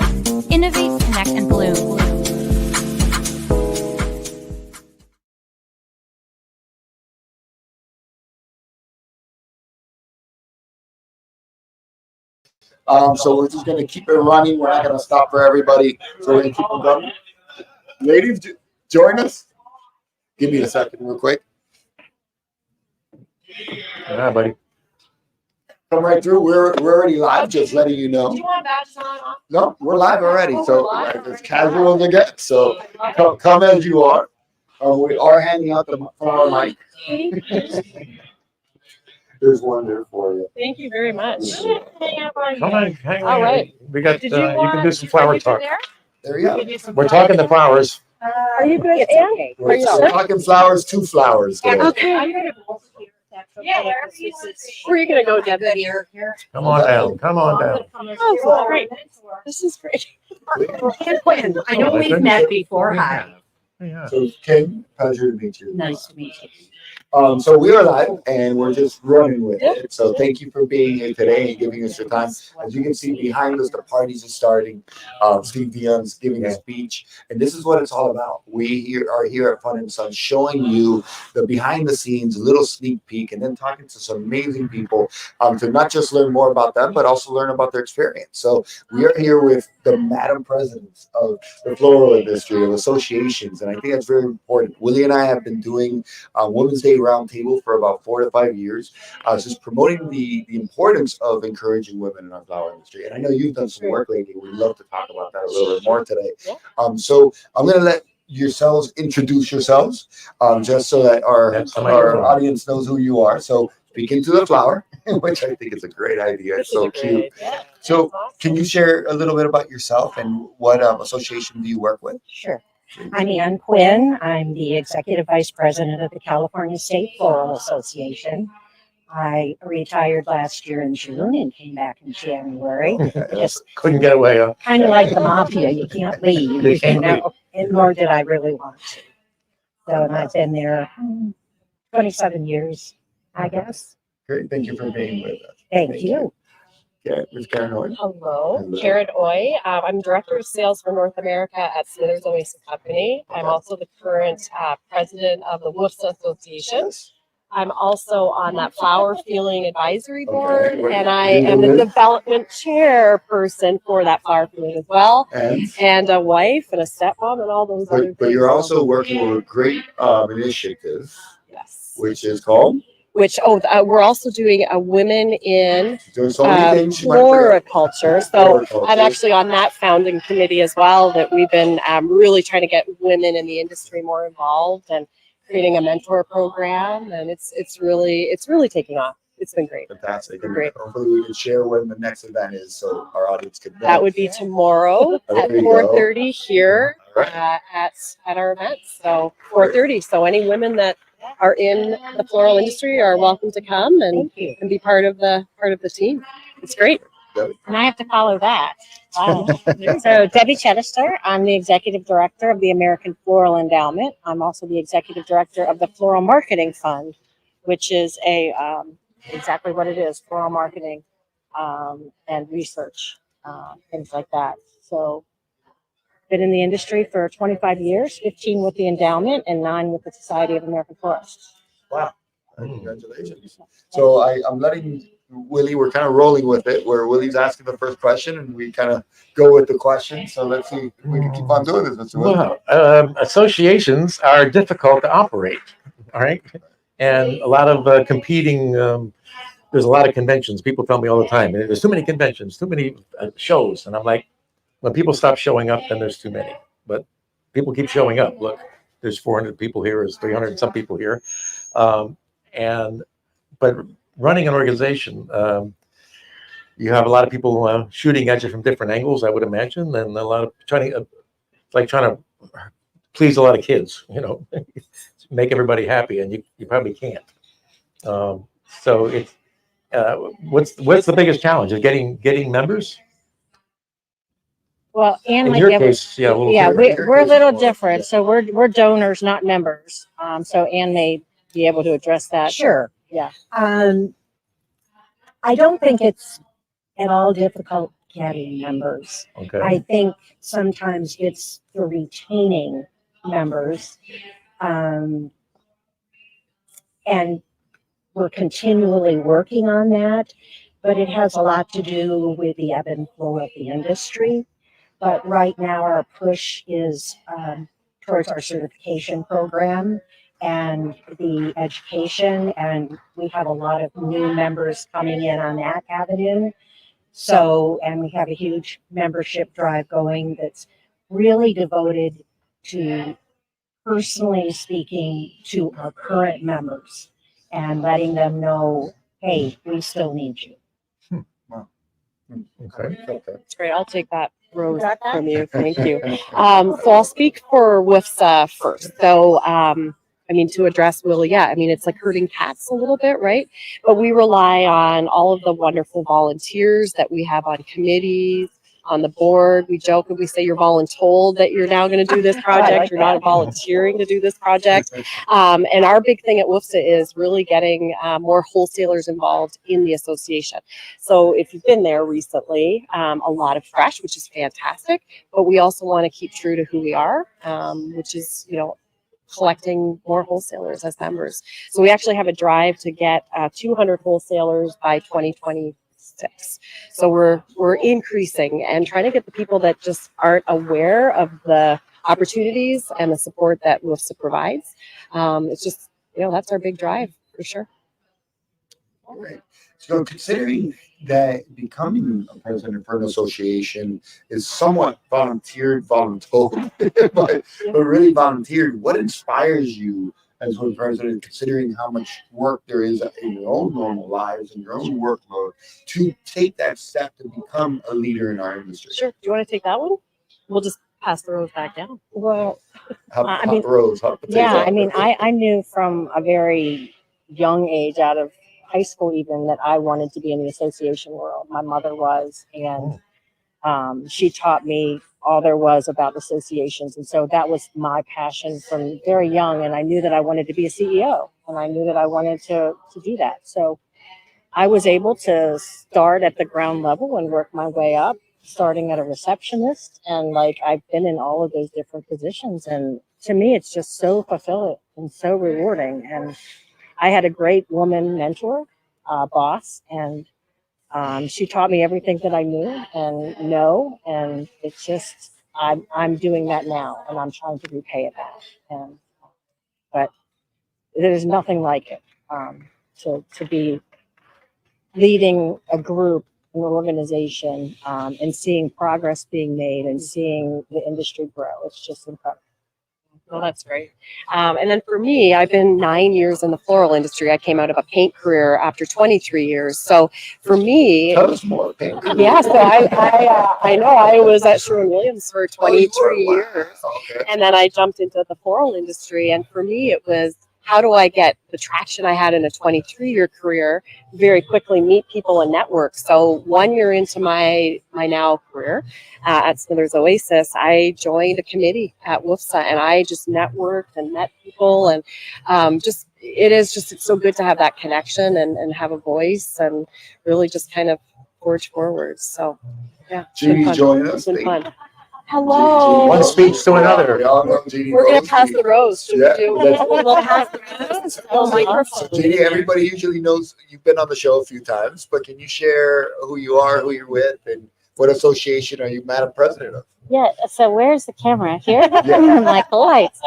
[SPEAKER 1] Innovate, connect, and bloom.
[SPEAKER 3] So we're just gonna keep it running. We're not gonna stop for everybody. So we're gonna keep them going. Ladies, join us. Give me a second, real quick.
[SPEAKER 7] Yeah, buddy.
[SPEAKER 3] come right through. We're already live, just letting you know.
[SPEAKER 8] Do you want badges on?
[SPEAKER 3] No, we're live already,
[SPEAKER 8] Oh,
[SPEAKER 3] so
[SPEAKER 8] we're live
[SPEAKER 3] as
[SPEAKER 8] already.
[SPEAKER 3] casual as it gets. So come as you are. We are handing out the flower mic. There's one there for you.
[SPEAKER 8] Thank you very much.
[SPEAKER 7] Come on, hang
[SPEAKER 8] All
[SPEAKER 7] on.
[SPEAKER 8] right.
[SPEAKER 7] We got,
[SPEAKER 8] Did
[SPEAKER 7] you can do some flower talk.
[SPEAKER 3] There you go.
[SPEAKER 7] We're talking the flowers.
[SPEAKER 8] Are you good? And?
[SPEAKER 3] We're
[SPEAKER 8] Are you
[SPEAKER 3] talking flowers to flowers today.
[SPEAKER 8] Okay. Yeah, where are you gonna go, Deb?
[SPEAKER 7] Come on down, come on down.
[SPEAKER 8] Oh, this is great. This is great.
[SPEAKER 9] And Quinn, I know we've met before. Hi.
[SPEAKER 7] Yeah.
[SPEAKER 3] So Ken, pleasure to meet you.
[SPEAKER 9] Nice to meet you.
[SPEAKER 3] So we are live and we're just running with it. So thank you for being here today and giving us your time. As you can see behind us, the parties are starting. Steve Dion's giving a speech, and this is what it's all about. We are here at Fun and Sun, showing you the behind the scenes, little sneak peek, and then talking to some amazing people to not just learn more about them, but also learn about their experience. So we are here with the Madam Presidents of the floral industry, of associations, and I think that's very important. Willie and I have been doing Women's Day Roundtable for about 4 to 5 years, just promoting the importance of encouraging women in our flower industry. And I know you've done some work lately. We'd love to talk about that a little bit more today. So I'm going to let yourselves introduce yourselves, just so that our audience knows who you are. So speak into the flower, which I think is a great idea. It's so cute. So can you share a little bit about yourself and what association do you work with?
[SPEAKER 9] Sure. I'm Ann Quinn. I'm the Executive Vice President of the California State Floral Association. I retired last year in June and came back in January. Just
[SPEAKER 7] Couldn't get away, huh?
[SPEAKER 9] kind of like the mafia. You can't leave,
[SPEAKER 7] You can't
[SPEAKER 9] and nor did I really want to. So, and I've been there 27 years, I guess.
[SPEAKER 3] Great. Thank you for being with us.
[SPEAKER 9] Thank you.
[SPEAKER 3] Yeah, Ms. Karen Hoy.
[SPEAKER 8] Hello, Karen Oy. I'm Director of Sales for North America at Smithers Oasis Company. I'm also the current president of the Woofs Association. I'm also on that Flower Feeling Advisory Board, and I am the development chairperson for that Flower Feeling as well, and a wife and a stepmom and all those other things.
[SPEAKER 3] But you're also working with a great initiative,
[SPEAKER 8] Yes.
[SPEAKER 3] which is called?
[SPEAKER 8] We're also doing a women in
[SPEAKER 3] Doing so many things. You might forget.
[SPEAKER 8] floriculture. So I'm actually on that founding committee as well, that we've been really trying to get women in the industry more involved and creating a mentor program. And it's really taking off. It's been great.
[SPEAKER 3] Fantastic.
[SPEAKER 8] Great.
[SPEAKER 3] Hopefully we can share when the next event is so our audience can know.
[SPEAKER 8] That would be tomorrow at
[SPEAKER 3] There you
[SPEAKER 8] 4:30 here
[SPEAKER 3] All right.
[SPEAKER 8] at our event. So 4:30. So any women that are in the floral industry are welcome to come and be part of the team. It's great.
[SPEAKER 9] And I have to follow that. Wow. So Debbie Chedester, I'm the Executive Director of the American Floral Endowment. I'm also the Executive Director of the Floral Marketing Fund, which is exactly what it is, floral marketing and research, things like that. So been in the industry for 25 years, 15 with the endowment and 9 with the Society of American Florists.
[SPEAKER 3] Wow. Congratulations. So I'm letting Willie, we're kind of rolling with it, where Willie's asking the first question and we kind of go with the question. So let's see if we can keep on doing this, Mr. Willie.
[SPEAKER 7] Well, associations are difficult to operate, all right? And a lot of competing, there's a lot of conventions. People tell me all the time, there's too many conventions, too many shows. And I'm like, when people stop showing up, then there's too many. But people keep showing up. Look, there's 400 people here, there's 300 and some people here. But running an organization, you have a lot of people shooting at you from different angles, I would imagine, and a lot of trying to please a lot of kids, make everybody happy, and you probably can't. So it's what's the biggest challenge? Is getting members?
[SPEAKER 9] Well, Ann
[SPEAKER 7] In
[SPEAKER 9] might
[SPEAKER 7] your
[SPEAKER 9] be able
[SPEAKER 7] case, yeah,
[SPEAKER 9] we're a little different. So we're donors, not members. So Ann may be able to address that.
[SPEAKER 10] Sure.
[SPEAKER 9] Yeah.
[SPEAKER 10] I don't think it's at all difficult getting members.
[SPEAKER 7] Okay.
[SPEAKER 10] I think sometimes it's the retaining members. And we're continually working on that, but it has a lot to do with the ebb and flow of the industry. But right now our push is towards our certification program and the education. And we have a lot of new members coming in on that avenue. So, and we have a huge membership drive going that's really devoted to personally speaking to our current members and letting them know, hey, we still need you.
[SPEAKER 3] Okay.
[SPEAKER 8] That's great. I'll take that rose from you. Thank you. So I'll speak for WIFSA first. So, I mean, to address Willie, yeah, I mean, it's like herding cats a little bit, right? But we rely on all of the wonderful volunteers that we have on committees, on the board. We joke and we say you're voluntold that you're now going to do this project. You're not volunteering to do this project. And our big thing at WIFSA is really getting more wholesalers involved in the association. So if you've been there recently, a lot of fresh, which is fantastic, but we also want to keep true to who we are, which is, you know, collecting more wholesalers as members. So we actually have a drive to get 200 wholesalers by 2026. So we're increasing and trying to get the people that just aren't aware of the opportunities and the support that WIFSA provides. It's just, you know, that's our big drive for sure.
[SPEAKER 3] All right. So considering that becoming a president for an association is somewhat voluntold, but really volunteered, what inspires you as one president, considering how much work there is in your own normal lives and your own workload, to take that step to become a leader in our industry?
[SPEAKER 8] Sure. Do you want to take that one? We'll just pass the rose back down.
[SPEAKER 10] Well,
[SPEAKER 3] Hot rose, hot potato.
[SPEAKER 10] yeah, I mean, I knew from a very young age, out of high school even, that I wanted to be in the association world. My mother was, and she taught me all there was about associations. And so that was my passion from very young. And I knew that I wanted to be a CEO, and I knew that I wanted to do that. So I was able to start at the ground level and work my way up, starting at a receptionist. And like, I've been in all of those different positions. And to me, it's just so fulfilling and so rewarding. And I had a great woman mentor, boss, and she taught me everything that I knew and know. And it's just, I'm doing that now, and I'm trying to repay it back. And but there's nothing like it, to be leading a group, an organization, and seeing progress being made and seeing the industry grow. It's just incredible.
[SPEAKER 8] Well, that's great. And then for me, I've been 9 years in the floral industry. I came out of a paint career after 23 years. So for me,
[SPEAKER 3] Tell us more. Okay.
[SPEAKER 8] yeah, so I know I was at Sherwin-Williams for 23 years.
[SPEAKER 3] Okay.
[SPEAKER 8] And then I jumped into the floral industry. And for me, it was, how do I get the traction I had in a 23-year career, very quickly meet people and network? So 1 year into my now career at Smithers Oasis, I joined a committee at WIFSA, and I just networked and met people. And it's so good to have that connection and have a voice and really just kind of forge forward. So yeah,
[SPEAKER 3] Jeannie's joining us.
[SPEAKER 8] It's been fun. Hello.
[SPEAKER 7] One speech to another.
[SPEAKER 3] We all know Jeannie
[SPEAKER 8] We're going
[SPEAKER 3] Rose.
[SPEAKER 8] to pass the rose. Should
[SPEAKER 3] Yeah,
[SPEAKER 8] we do?
[SPEAKER 3] let's-
[SPEAKER 8] We'll pass the rose. Oh,
[SPEAKER 3] So
[SPEAKER 8] microphone.
[SPEAKER 3] Jeannie, everybody usually knows you've been on the show a few times, but can you share who you are, who you're with, and what association are you Madam President of?
[SPEAKER 11] Yeah, so where's the camera? Here?
[SPEAKER 3] Yeah.
[SPEAKER 11] Like the lights.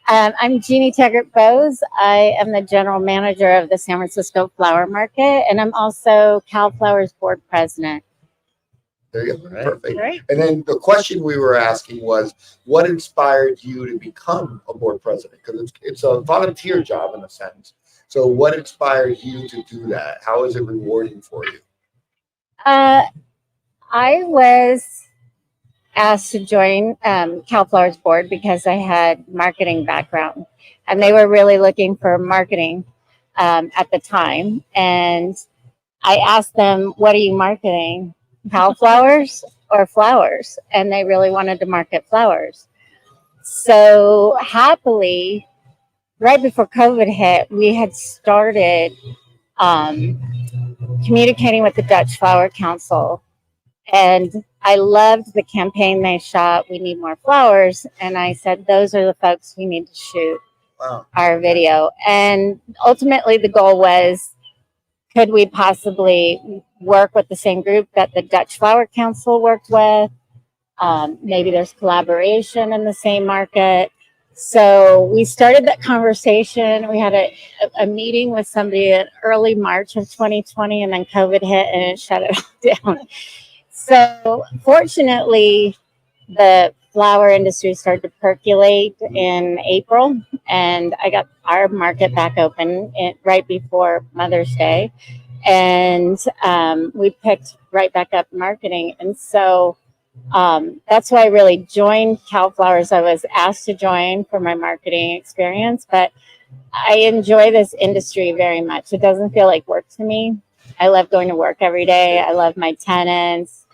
[SPEAKER 11] I'm Jeannie Taggart Bowes. I am the general manager of the San Francisco Flower Market, and I'm also CalFlowers board president.
[SPEAKER 3] There you go.
[SPEAKER 7] Right.
[SPEAKER 3] Perfect.
[SPEAKER 11] Right.
[SPEAKER 3] And then the question we were asking was, what inspired you to become a board president? Because it's a volunteer job in a sense. So what inspired you to do that? How is it rewarding for you?
[SPEAKER 11] I was asked to join CalFlowers board because I had marketing background, and they were really looking for marketing at the time. And I asked them, what are you marketing? CalFlowers or flowers? And they really wanted to market flowers. So happily, right before COVID hit, we had started communicating with the Dutch Flower Council. And I loved the campaign they shot, We Need More Flowers. And I said, those are the folks we need to shoot our video. And ultimately the goal was, could we possibly work with the same group that the Dutch Flower Council worked with? Maybe there's collaboration in the same market. So we started that conversation. We had a meeting with somebody in early March of 2020, and then COVID hit and it shut it all down. So fortunately, the flower industry started to percolate in April, and I got our market back open right before Mother's Day, and we picked right back up marketing. And so that's why I really joined CalFlowers. I was asked to join for my marketing experience, but I enjoy this industry very much. It doesn't feel like work to me. I love going to work every day. I love my tenants,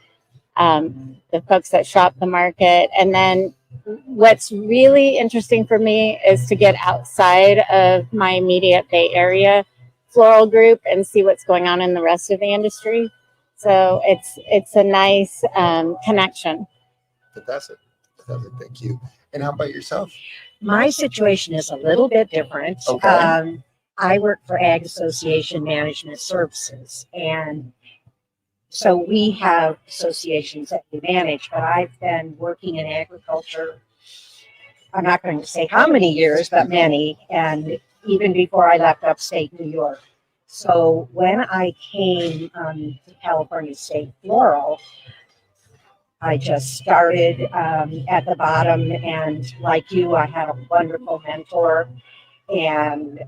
[SPEAKER 11] the folks that shop the market. And then what's really interesting for me is to get outside of my immediate Bay Area floral group and see what's going on in the rest of the industry. So it's a nice connection.
[SPEAKER 3] Fantastic. Fantastic. Thank you. And how about yourself?
[SPEAKER 12] My situation is a little bit different.
[SPEAKER 3] Okay.
[SPEAKER 12] I work for Ag Association Management Services, and so we have associations that we manage, but I've been working in agriculture, I'm not going to say how many years, but many, and even before I left upstate New York. So when I came to California State Floral, I just started at the bottom, and like you, I had a wonderful mentor, and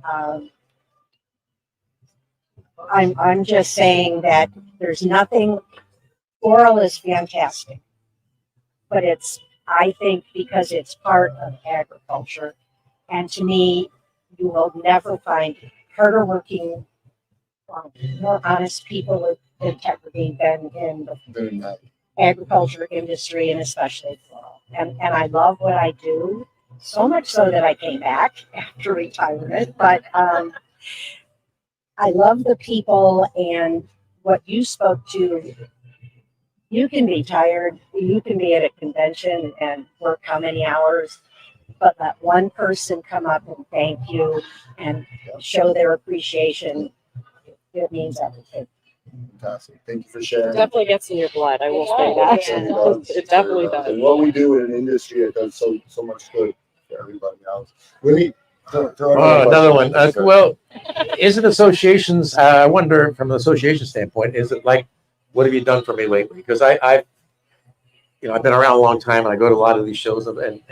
[SPEAKER 12] I'm just saying that there's nothing. Floral is fantastic, but I think because it's part of agriculture, and to me, you will never find harder working, more honest people with integrity than in the agriculture industry, and especially floral. And I love what I do, so much so that I came back after retirement. But I love the people, and what you spoke to. You can be tired, you can be at a convention and work how many hours, but let one person come up and thank you and show their appreciation. It means everything.
[SPEAKER 3] Fantastic. Thank you for sharing.
[SPEAKER 8] It definitely gets in your blood. I will say that. It definitely does.
[SPEAKER 3] And what we do in an industry, it does so much good for everybody else. Really,
[SPEAKER 7] Another one. Well, is it associations? I wonder from the association standpoint, is it like, what have you done for me lately? Because I've been around a long time, and I go to a lot of these shows, and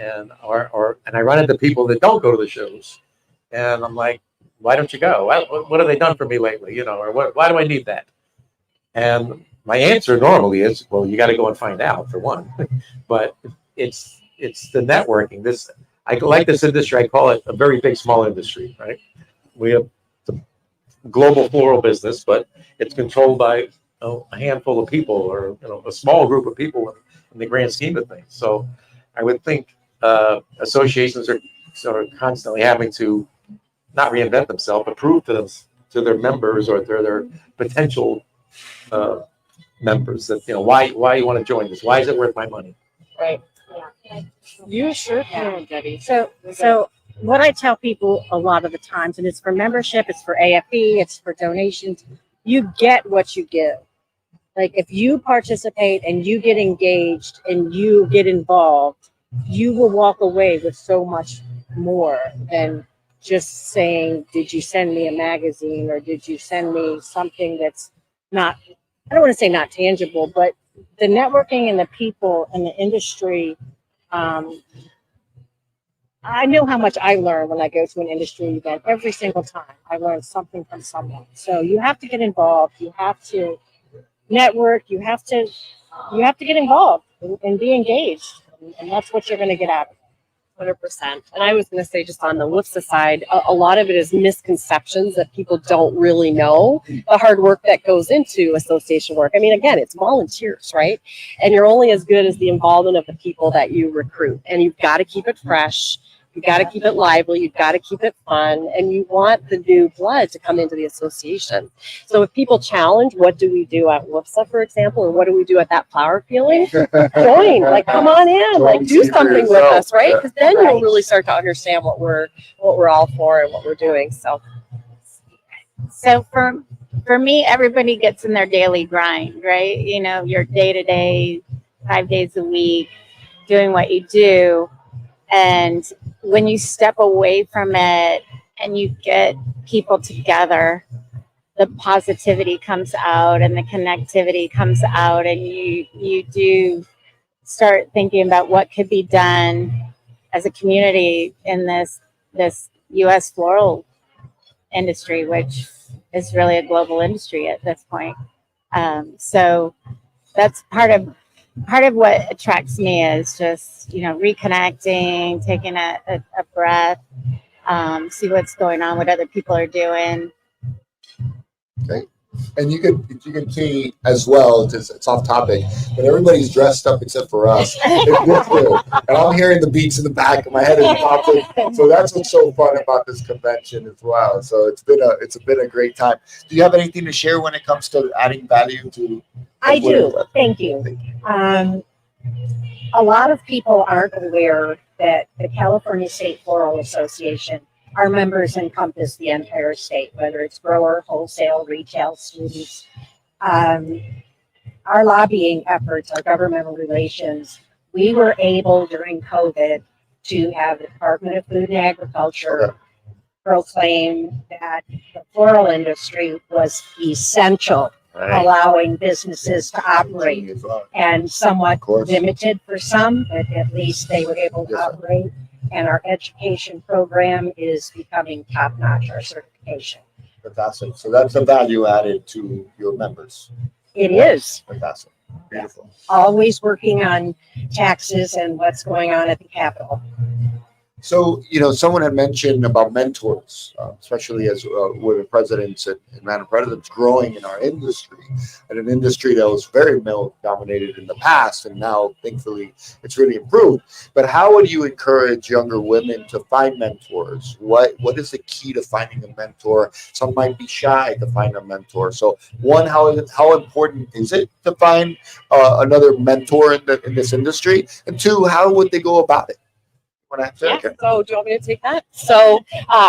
[SPEAKER 7] I run into people that don't go to the shows, and I'm like, why don't you go? What have they done for me lately? Or why do I need that? And my answer normally is, well, you got to go and find out, for one. But it's the networking. I like this industry. I call it a very big small industry, right? We have the global floral business, but it's controlled by a handful of people, or a small group of people in the grand scheme of things. So I would think associations are sort of constantly having to not reinvent themselves, but prove to their members or to their potential members that why you want to join this, why is it worth my money?
[SPEAKER 8] Right. You sure can, Debbie.
[SPEAKER 10] So what I tell people a lot of the times, and it's for membership, it's for AFE, it's for donations, you get what you give. Like if you participate and you get engaged and you get involved, you will walk away with so much more than just saying, did you send me a magazine, or did you send me something that's not, I don't want to say not tangible, but the networking and the people and the industry. I know how much I learn when I go to an industry event. Every single time I learn something from someone. So you have to get involved. You have to network. You have to get involved and be engaged. And that's what you're going to get out of it.
[SPEAKER 8] 100%. And I was going to say, just on the WIFSA side, a lot of it is misconceptions that people don't really know the hard work that goes into association work. I mean, again, it's volunteers, right? And you're only as good as the involvement of the people that you recruit. And you've got to keep it fresh. You've got to keep it lively. You've got to keep it fun. And you want the new blood to come into the association. So if people challenge, what do we do at WIFSA, for example, or what do we do at that flower feeling? Join, like, come on in, like, do something with us, right? Because then you'll really start to understand what we're all for and what we're doing. So
[SPEAKER 11] for me, everybody gets in their daily grind, right? Your day to day, 5 days a week, doing what you do. And when you step away from it and you get people together, the positivity comes out and the connectivity comes out, and you do start thinking about what could be done as a community in this U.S. floral industry, which is really a global industry at this point. So that's part of what attracts me, is just, you know, reconnecting, taking a breath, see what's going on, what other people are doing.
[SPEAKER 3] Okay. And you can see as well, it's off topic, but everybody's dressed up except for us. It looks good. And I'm hearing the beats in the back of my head is popping. So that's what's so fun about this convention as well. So it's been a great time. Do you have anything to share when it comes to adding value to?
[SPEAKER 12] I do. Thank you. A lot of people aren't aware that the California State Floral Association, our members encompass the entire state, whether it's grower, wholesale, retail, students. Our lobbying efforts, our governmental relations, we were able during COVID to have the Department of Food and Agriculture proclaim that the floral industry was essential, allowing businesses to operate, and somewhat limited for some, but at least they were able to operate. And our education program is becoming top-notch, our certification.
[SPEAKER 3] Fantastic. So that's a value added to your members.
[SPEAKER 12] It is.
[SPEAKER 3] Fantastic. Beautiful.
[SPEAKER 12] Always working on taxes and what's going on at the Capitol.
[SPEAKER 3] So, you know, someone had mentioned about mentors, especially as women presidents and Madam Presidents growing in our industry, and an industry that was very male dominated in the past, and now thankfully it's really improved. But how would you encourage younger women to find mentors? What is the key to finding a mentor? Some might be shy to find a mentor. So one, how important is it to find another mentor in this industry? And two, how would they go about it?
[SPEAKER 8] Yeah. So do you want me to take that? So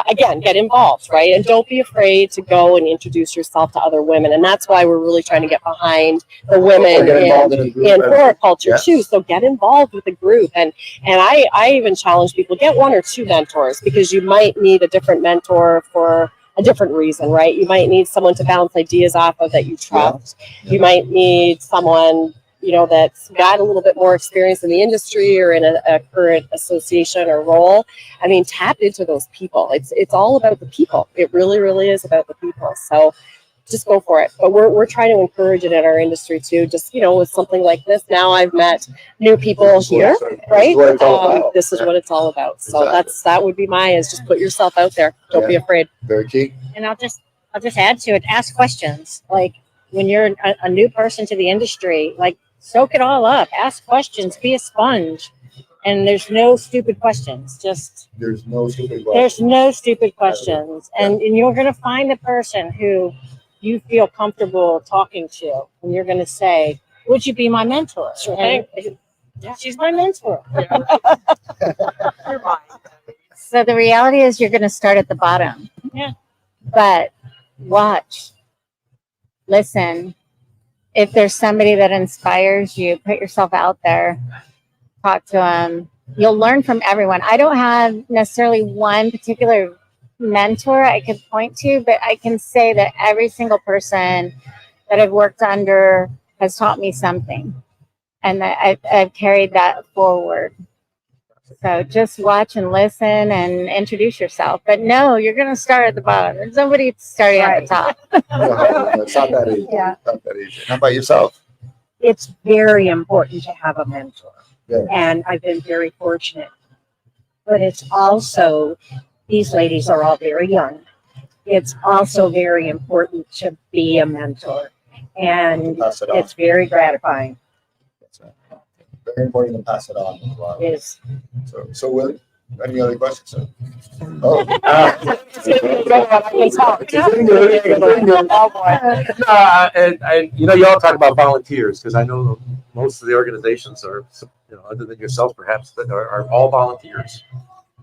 [SPEAKER 8] again, get involved, right? And don't be afraid to go and introduce yourself to other women. And that's why we're really trying to get behind the women in floriculture too. So get involved with the group. And I even challenge people, get one or two mentors, because you might need a different mentor for a different reason, right? You might need someone to bounce ideas off of that you trust. You might need someone, you know, that's got a little bit more experience in the industry or in a current association or role. I mean, tap into those people. It's all about the people. It really, really is about the people. So just go for it. But we're trying to encourage it in our industry too. Just, you know, with something like this, now I've met new people here, right? This is what it's all about. So that would be is just put yourself out there. Don't be afraid.
[SPEAKER 3] Very key.
[SPEAKER 9] And I'll just add to it, ask questions. Like when you're a new person to the industry, like, soak it all up. Ask questions. Be a sponge. And there's no stupid questions.
[SPEAKER 3] There's no stupid questions.
[SPEAKER 9] There's no stupid questions. And you're going to find the person who you feel comfortable talking to. And you're going to say, would you be my mentor?
[SPEAKER 8] Sure thing.
[SPEAKER 9] Yeah. She's my mentor. So the reality is you're going to start at the bottom.
[SPEAKER 8] Yeah.
[SPEAKER 9] But watch. Listen. If there's somebody that inspires you, put yourself out there, talk to them. You'll learn from everyone. I don't have necessarily one particular mentor I could point to, but I can say that every single person that I've worked under has taught me something, and that I've carried that forward. So just watch and listen and introduce yourself. But no, you're going to start at the bottom. There's somebody starting at the top.
[SPEAKER 3] It's not that easy.
[SPEAKER 12] Yeah.
[SPEAKER 3] Not that easy. How about yourself?
[SPEAKER 12] It's very important to have a mentor.
[SPEAKER 3] Yeah.
[SPEAKER 12] And I've been very fortunate. But it's also, these ladies are all very young. It's also very important to be a mentor. And it's very gratifying.
[SPEAKER 3] Very important to pass it on as well.
[SPEAKER 12] It is.
[SPEAKER 3] So Willie, any other questions? Sir?
[SPEAKER 7] And you know, you all talk about volunteers, because I know most of the organizations are, you know, other than yourself perhaps, that are all volunteers.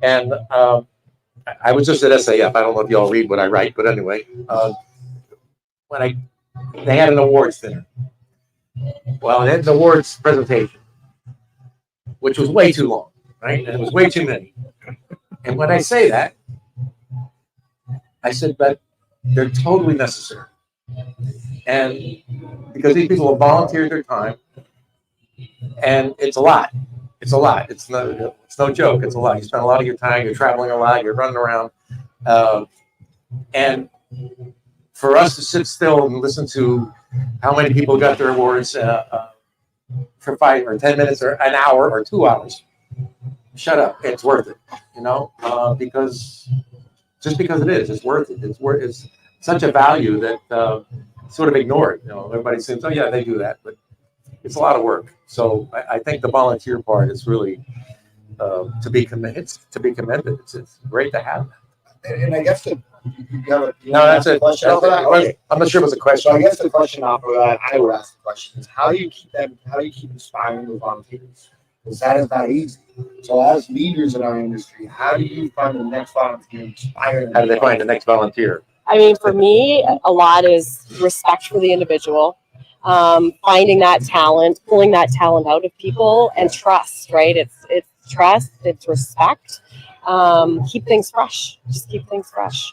[SPEAKER 7] And I was just at SAF. I don't know if y'all read what I write, but anyway, when they had an awards dinner. Well, they had an awards presentation, which was way too long, right? And it was way too many. And when I say that, I said, but they're totally necessary. And because these people have volunteered their time, and it's a lot. It's a lot. It's no joke. It's a lot. You spend a lot of your time. You're traveling a lot. You're running around, and for us to sit still and listen to how many people got their awards for 5 or 10 minutes or an hour or 2 hours, shut up. It's worth it. Because just because it is, it's worth it. It's such a value that sort of ignored. Everybody says, "Oh yeah, they do that," but it's a lot of work. So I think the volunteer part is really to be commended. It's great to have that.
[SPEAKER 3] And I guess you have a
[SPEAKER 7] No, that's it.
[SPEAKER 3] question off of that? Okay.
[SPEAKER 7] I'm not sure it was a question.
[SPEAKER 3] So I guess the question off of that, I would ask the question is, how do you keep inspiring the volunteers? Because that is not easy. So as leaders in our industry, how do you find the next volunteer inspiring?
[SPEAKER 7] How do they find the next volunteer?
[SPEAKER 8] I mean, for me, a lot is respect for the individual, finding that talent, pulling that talent out of people, and trust, right? It's trust, it's respect. Keep things fresh. Just keep things fresh.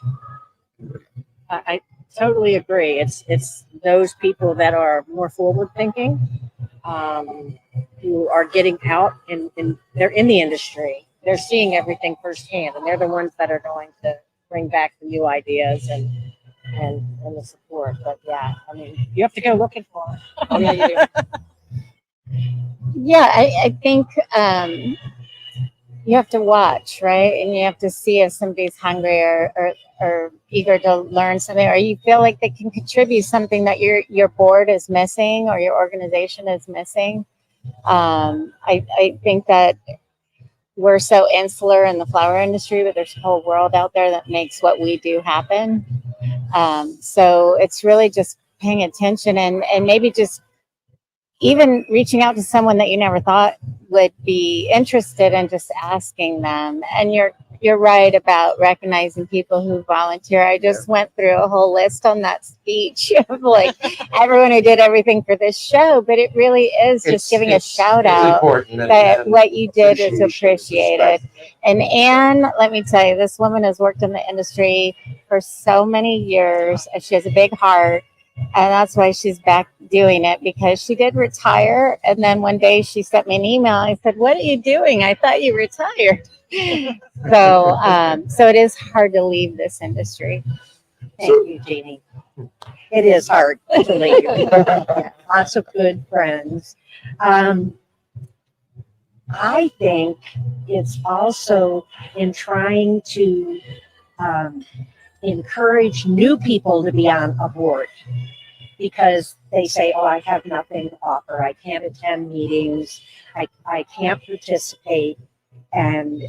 [SPEAKER 9] I totally agree. It's those people that are more forward thinking, who are getting out and they're in the industry. They're seeing everything firsthand, and they're the ones that are going to bring back the new ideas and the support. But yeah, I mean, you have to go looking for them.
[SPEAKER 8] Oh, yeah, you do.
[SPEAKER 11] Yeah, I think you have to watch, right? And you have to see if somebody's hungry or eager to learn something, or you feel like they can contribute something that your board is missing or your organization is missing. I think that we're so insular in the flower industry, but there's a whole world out there that makes what we do happen. So it's really just paying attention and maybe just even reaching out to someone that you never thought would be interested and just asking them. And you're right about recognizing people who volunteer. I just went through a whole list on that speech of like everyone who did everything for this show, but it really is just giving a shout out that what you did is appreciated. And Anne, let me tell you, this woman has worked in the industry for so many years, and she has a big heart. And that's why she's back doing it, because she did retire. And then one day she sent me an email. I said, "What are you doing? I thought you retired." So it is hard to leave this industry.
[SPEAKER 9] Thank you, Jeannie. It is hard to leave. Yeah, lots of good friends. I think it's also in trying to encourage new people to be on a board, because they say, "Oh, I have nothing to offer. I can't attend meetings. I can't participate." And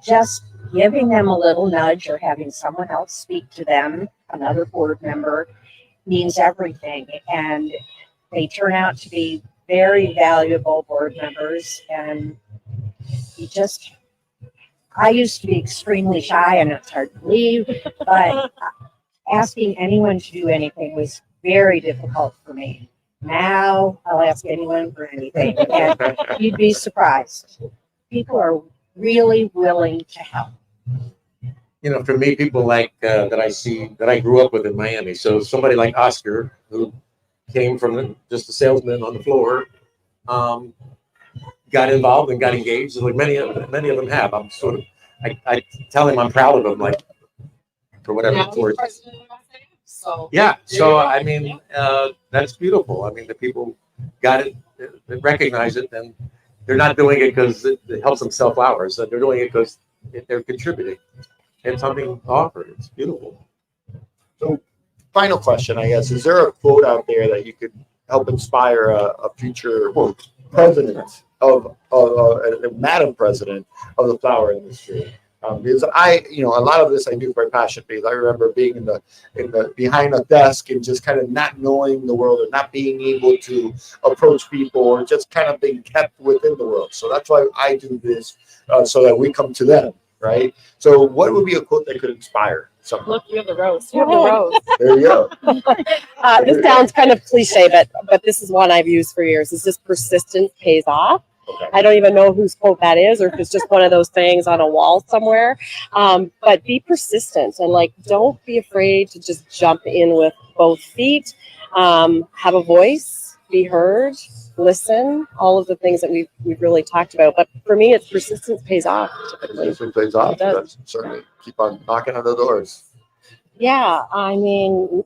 [SPEAKER 9] just giving them a little nudge or having someone else speak to them, another board member, means everything. And they turn out to be very valuable board members. And I used to be extremely shy, and it's hard to believe, but asking anyone to do anything was very difficult for me. Now I'll ask anyone for anything, and you'd be surprised. People are really willing to help.
[SPEAKER 7] For me, people like that I see that I grew up with in Miami. So somebody like Oscar, who came from just a salesman on the floor, got involved and got engaged, like many of them have. I'm sort of, I tell him I'm proud of them, like for whatever it's worth.
[SPEAKER 8] So
[SPEAKER 7] Yeah. So I mean, that's beautiful. I mean, the people got it, they recognize it, and they're not doing it because it helps them sell flowers. They're doing it because they're contributing and something to offer. It's beautiful.
[SPEAKER 3] So, final question, I guess: is there a quote out there that you could help inspire a future president of a madam president of the flower industry? Because a lot of this I do very passionately. I remember being in the behind a desk and just kind of not knowing the world, or not being able to approach people, or just kind of being kept within the world. So that's why I do this, so that we come to them, right? So what would be a quote that could inspire someone?
[SPEAKER 8] look, you have the rose. You have the rose.
[SPEAKER 3] There you go.
[SPEAKER 8] This sounds kind of cliche, but this is one I've used for years. It's just persistence pays off.
[SPEAKER 3] Okay.
[SPEAKER 8] I don't even know whose quote that is, or if it's just one of those things on a wall somewhere. But be persistent and like, don't be afraid to just jump in with both feet. Have a voice, be heard, listen, all of the things that we've really talked about. But for me, it's persistence pays off. Typically.
[SPEAKER 3] Persistence pays off.
[SPEAKER 8] It does.
[SPEAKER 3] That's certainly keep on knocking on the doors.
[SPEAKER 10] Yeah, I mean,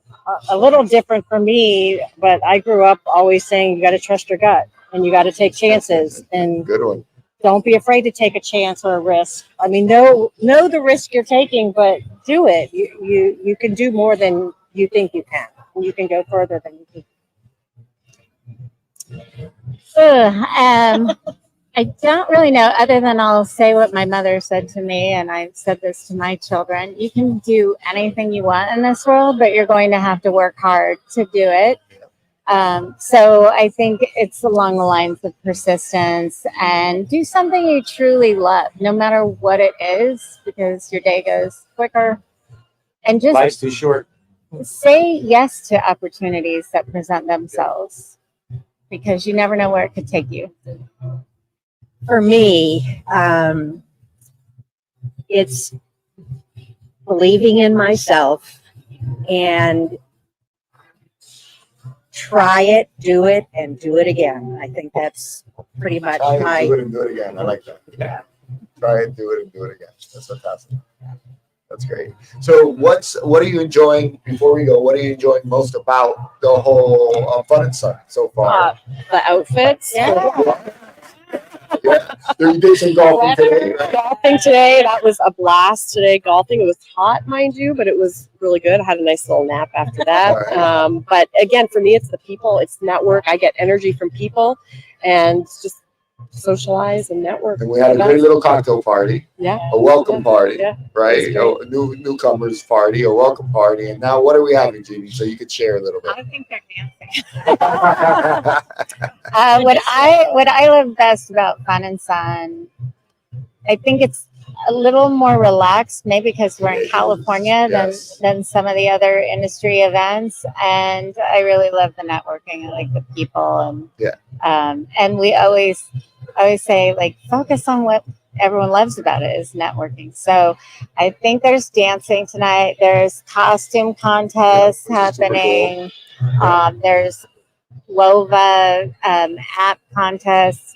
[SPEAKER 10] a little different for me, but I grew up always saying you got to trust your gut and you got to take chances and
[SPEAKER 3] Good one.
[SPEAKER 10] don't be afraid to take a chance or a risk. I mean, know the risk you're taking, but do it. You can do more than you think you can. You can go further than you think.
[SPEAKER 11] I don't really know, other than I'll say what my mother said to me, and I've said this to my children. You can do anything you want in this world, but you're going to have to work hard to do it. So I think it's along the lines of persistence and do something you truly love, no matter what it is, because your day goes quicker. And just
[SPEAKER 7] Life's too short.
[SPEAKER 11] say yes to opportunities that present themselves, because you never know where it could take you.
[SPEAKER 12] For me, it's believing in myself and try it, do it, and do it again. I think that's pretty much
[SPEAKER 3] Try it,
[SPEAKER 12] my.
[SPEAKER 3] do it, and do it again. I like that.
[SPEAKER 12] Yeah.
[SPEAKER 3] Try it, do it, and do it again. That's fantastic. That's great. So, what are you enjoying? Before we go, what are you enjoying most about the whole Fun and Sun so far?
[SPEAKER 8] The outfits.
[SPEAKER 3] Yeah. You did some golfing today, right?
[SPEAKER 8] Golfing today, that was a blast today. Golfing, it was hot, mind you, but it was really good. I had a nice little nap after that.
[SPEAKER 3] Right.
[SPEAKER 8] But again, for me, it's the people, it's network. I get energy from people and just socialize and network.
[SPEAKER 3] And we had a great little cocktail party,
[SPEAKER 8] Yeah.
[SPEAKER 3] a welcome party,
[SPEAKER 8] Yeah.
[SPEAKER 3] right? A newcomers party, a welcome party. And now, what are we having, Jeannie? So you could share a little bit.
[SPEAKER 11] I think they're dancing. What I love best about Fun and Sun, I think it's a little more relaxed, maybe because we're in California than some of the other industry events, and I really love the networking. I like the people, and we always say, like, focus on what everyone loves about it is networking. So I think there's dancing tonight. There's costume contests happening. There's Lova app contests,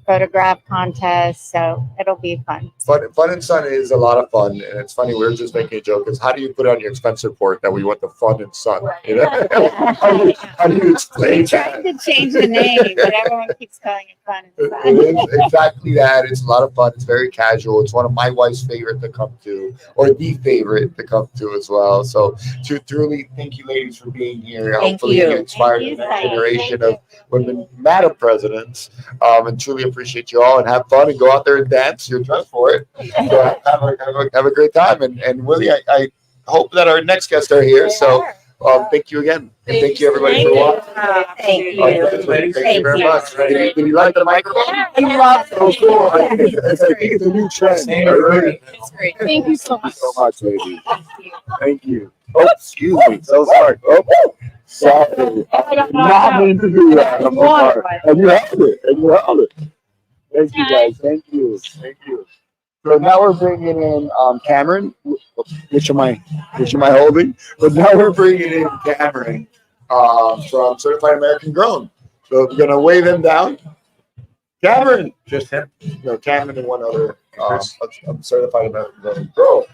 [SPEAKER 11] photograph contests. So it'll be fun.
[SPEAKER 3] Fun and Sun is a lot of fun, and it's funny. We were just making a joke. Is how do you put on your expense report that we want the Fun and Sun? You know? how do you explain
[SPEAKER 11] I'm trying to change the name, but everyone keeps calling it Fun and Sun.
[SPEAKER 3] It is exactly that. It's a lot of fun. It's very casual. It's one of my wife's favorite to come to, or the favorite to come to as well. So, to truly thank you, ladies, for being here. Hopefully, you inspired the next generation of women Madam Presidents, and truly appreciate you all, and have fun and go out there and dance. You're dressed for it. So have a great time. And Willie, I hope that our next guests are here. So thank you again. And thank you, everybody, for watching.
[SPEAKER 12] Thank you.
[SPEAKER 3] Thank you very much. Did you like the microphone?
[SPEAKER 8] I love
[SPEAKER 3] So cool. I think it's a new trend.
[SPEAKER 8] It's great. Thank you so much.
[SPEAKER 3] So much, ladies. Thank you. Oh, excuse me. So sorry. Oh, sorry. I did not mean to do that. I'm so sorry. And you held it. Thank you, guys. Thank you. So now we're bringing in Cameron. Which am I holding? But now we're bringing in Cameron from Certified American Grown. So we're gonna wave him down. Cameron.
[SPEAKER 7] Just him?
[SPEAKER 3] No, Cameron and one other Certified American Grown.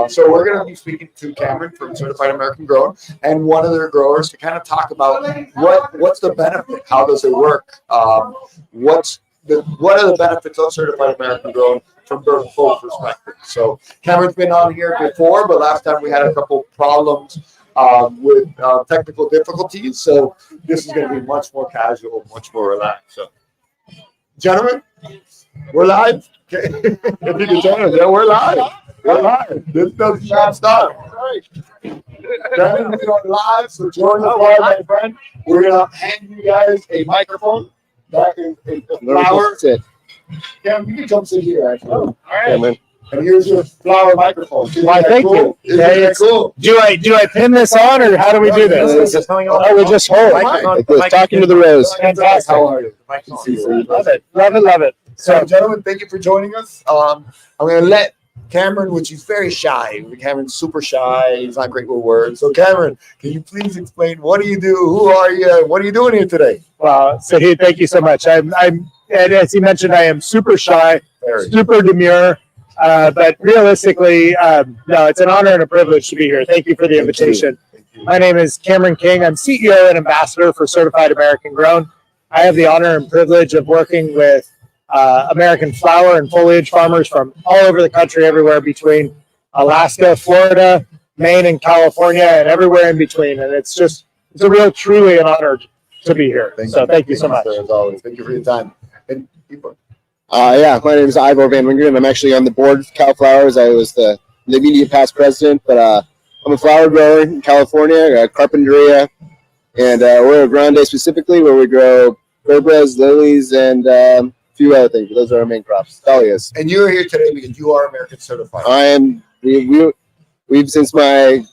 [SPEAKER 3] So we're going to be speaking to Cameron from Certified American Grown and one of their growers to kind of talk about what's the benefit, how does it work, what are the benefits of Certified American Grown from Burke perspective. So Cameron's been on here before, but last time we had a couple problems with technical difficulties. So this is going to be much more casual, much more relaxed. So, gentlemen, we're live. Okay. If you can tell us, yeah, we're live. This does not stop. Gentlemen, we're on live, so join us live, my friend. We're going to hand you guys a microphone. That is a flower. Cam, you can come sit here, actually. All right. And here's your flower microphone.
[SPEAKER 6] Why, thank you.
[SPEAKER 3] Isn't that cool?
[SPEAKER 6] Do I pin this on, or how do we do this? Oh, we just hold.
[SPEAKER 4] Talking to the rose.
[SPEAKER 6] Fantastic.
[SPEAKER 3] How are you?
[SPEAKER 6] Love it. Love it. Love it.
[SPEAKER 3] So, gentlemen, thank you for joining us. I'm going to let Cameron, which is very shy. Cameron's super shy. He's not great with words. So, Cameron, can you please explain what do you do? Who are you? What are you doing here today?
[SPEAKER 6] Well, Sahid, thank you so much. I'm, and as he mentioned, I am super shy, super demure. But realistically, no, it's an honor and a privilege to be here. Thank you for the invitation. My name is Cameron King. I'm CEO and ambassador for Certified American Grown. I have the honor and privilege of working with American flower and foliage farmers from all over the country, everywhere between Alaska, Florida, Maine, and California, and everywhere in between. And it's a real, truly an honor to be here. Thank you so much.
[SPEAKER 3] As always. Thank you for your time. And
[SPEAKER 4] Yeah, my name is Ivor Van Wingeren. I'm actually on the board of CalFlowers. I was the immediate past president, but I'm a flower grower in California, Carpinteria, and we're a grande specifically where we grow gerbras, lilies, and a few other things. But those are our main crops, dahlias.
[SPEAKER 3] And you're here today because you are American certified.
[SPEAKER 4] I am. We've since my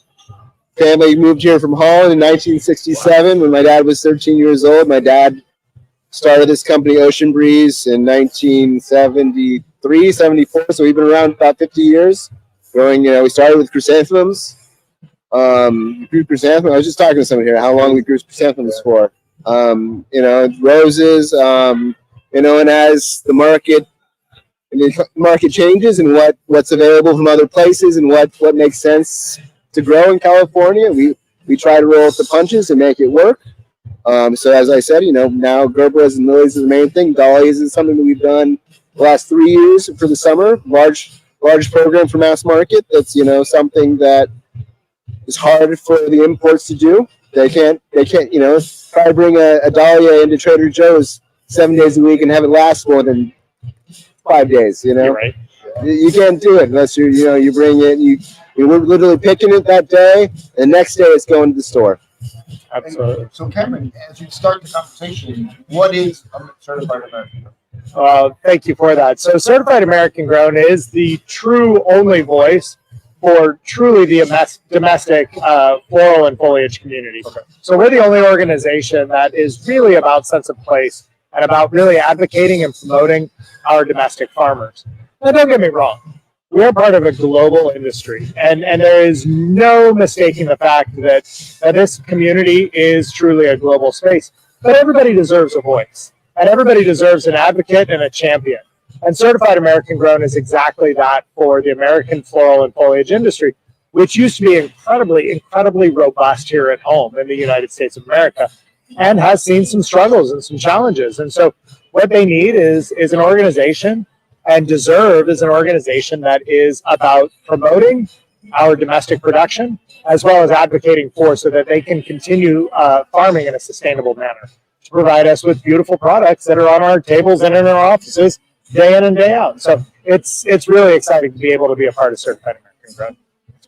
[SPEAKER 4] family moved here from Holland in 1967 when my dad was 13 years old. My dad started this company, Ocean Breeze, in 1973, 74. So we've been around about 50 years. Growing, we started with chrysanthemums. We grew chrysanthemums. I was just talking to someone here how long we grew chrysanthemums for. Roses. And as the market changes and what's available from other places and what makes sense to grow in California, we try to roll up the punches and make it work. So as I said, now gerbras and lilies is the main thing. Dahlias is something that we've done the last 3 years for the summer. Large program for mass market. That's something that is hard for the imports to do. They can't try to bring a dahlia into Trader Joe's 7 days a week and have it last more than 5 days.
[SPEAKER 6] You're right.
[SPEAKER 4] You can't do it unless you bring it. We're literally picking it that day, and the next day it's going to the store.
[SPEAKER 6] Absolutely.
[SPEAKER 3] So, Cameron, as you start the conversation, what is a certified American grown?
[SPEAKER 6] Thank you for that. So Certified American Grown is the true only voice for truly the domestic floral and foliage community. Okay. So we're the only organization that is really about sense of place and about really advocating and promoting our domestic farmers. Now, don't get me wrong. We are part of a global industry, and there is no mistaking the fact that this community is truly a global space. But everybody deserves a voice, and everybody deserves an advocate and a champion. And Certified American Grown is exactly that for the American floral and foliage industry, which used to be incredibly robust here at home in the United States of America, and has seen some struggles and some challenges. And so what they need is an organization, and Deserve is an organization that is about promoting our domestic production as well as advocating for so that they can continue farming in a sustainable manner to provide us with beautiful products that are on our tables and in our offices day in and day out. So it's really exciting to be able to be a part of Certified American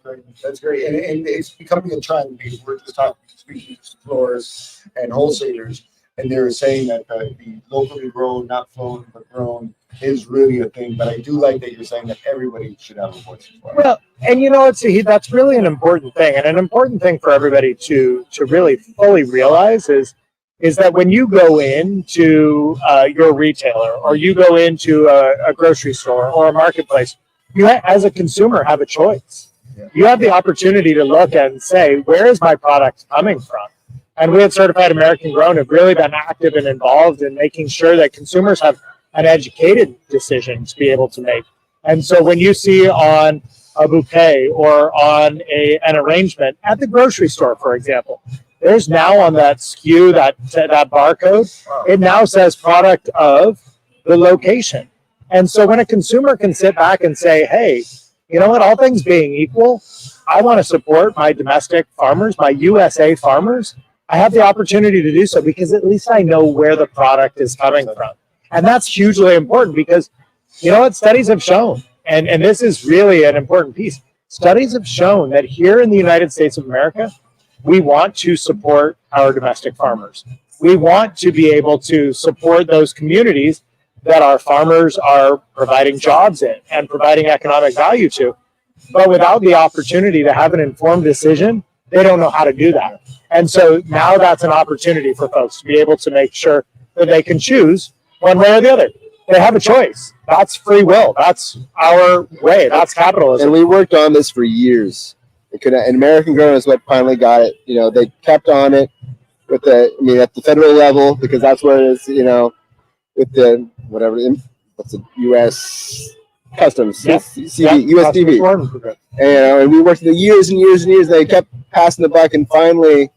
[SPEAKER 6] Grown.
[SPEAKER 3] That's great. And it's becoming a trend because we're just speaking to explorers and wholesalers, and they're saying that the locally grown, not flown, but grown is really a thing. But I do like that you're saying that everybody should have a voice as well.
[SPEAKER 6] Well, and that's really an important thing, and an important thing for everybody to really fully realize is that when you go into your retailer or you go into a grocery store or a marketplace, you as a consumer have a choice. Yeah. You have the opportunity to look and say, where is my product coming from? And we at Certified American Grown have really been active and involved in making sure that consumers have an educated decision to be able to make. And so when you see on a bouquet or on an arrangement at the grocery store, for example, there's now on that SKU, that barcode, it now says product of the location. And so when a consumer can sit back and say, hey, you know what, all things being equal, I want to support my domestic farmers, my USA farmers, I have the opportunity to do so because at least I know where the product is coming from. And that's hugely important because, you know what, studies have shown, and this is really an important piece, studies have shown that here in the United States of America, we want to support our domestic farmers. We want to be able to support those communities
[SPEAKER 13] that our farmers are providing jobs in and providing economic value to. But without the opportunity to have an informed decision, they don't know how to do that. And so now that's an opportunity for folks to be able to make sure that they can choose one way or the other. They have a choice. That's free will. That's our way. That's capitalism.
[SPEAKER 14] And we worked on this for years. And American Grown is what finally got it. You know, they kept on it with at the federal level, because that's where it is, with the, whatever, what's the U.S. Customs, USDB. And we worked for years and years and years. They kept passing the buck, and finally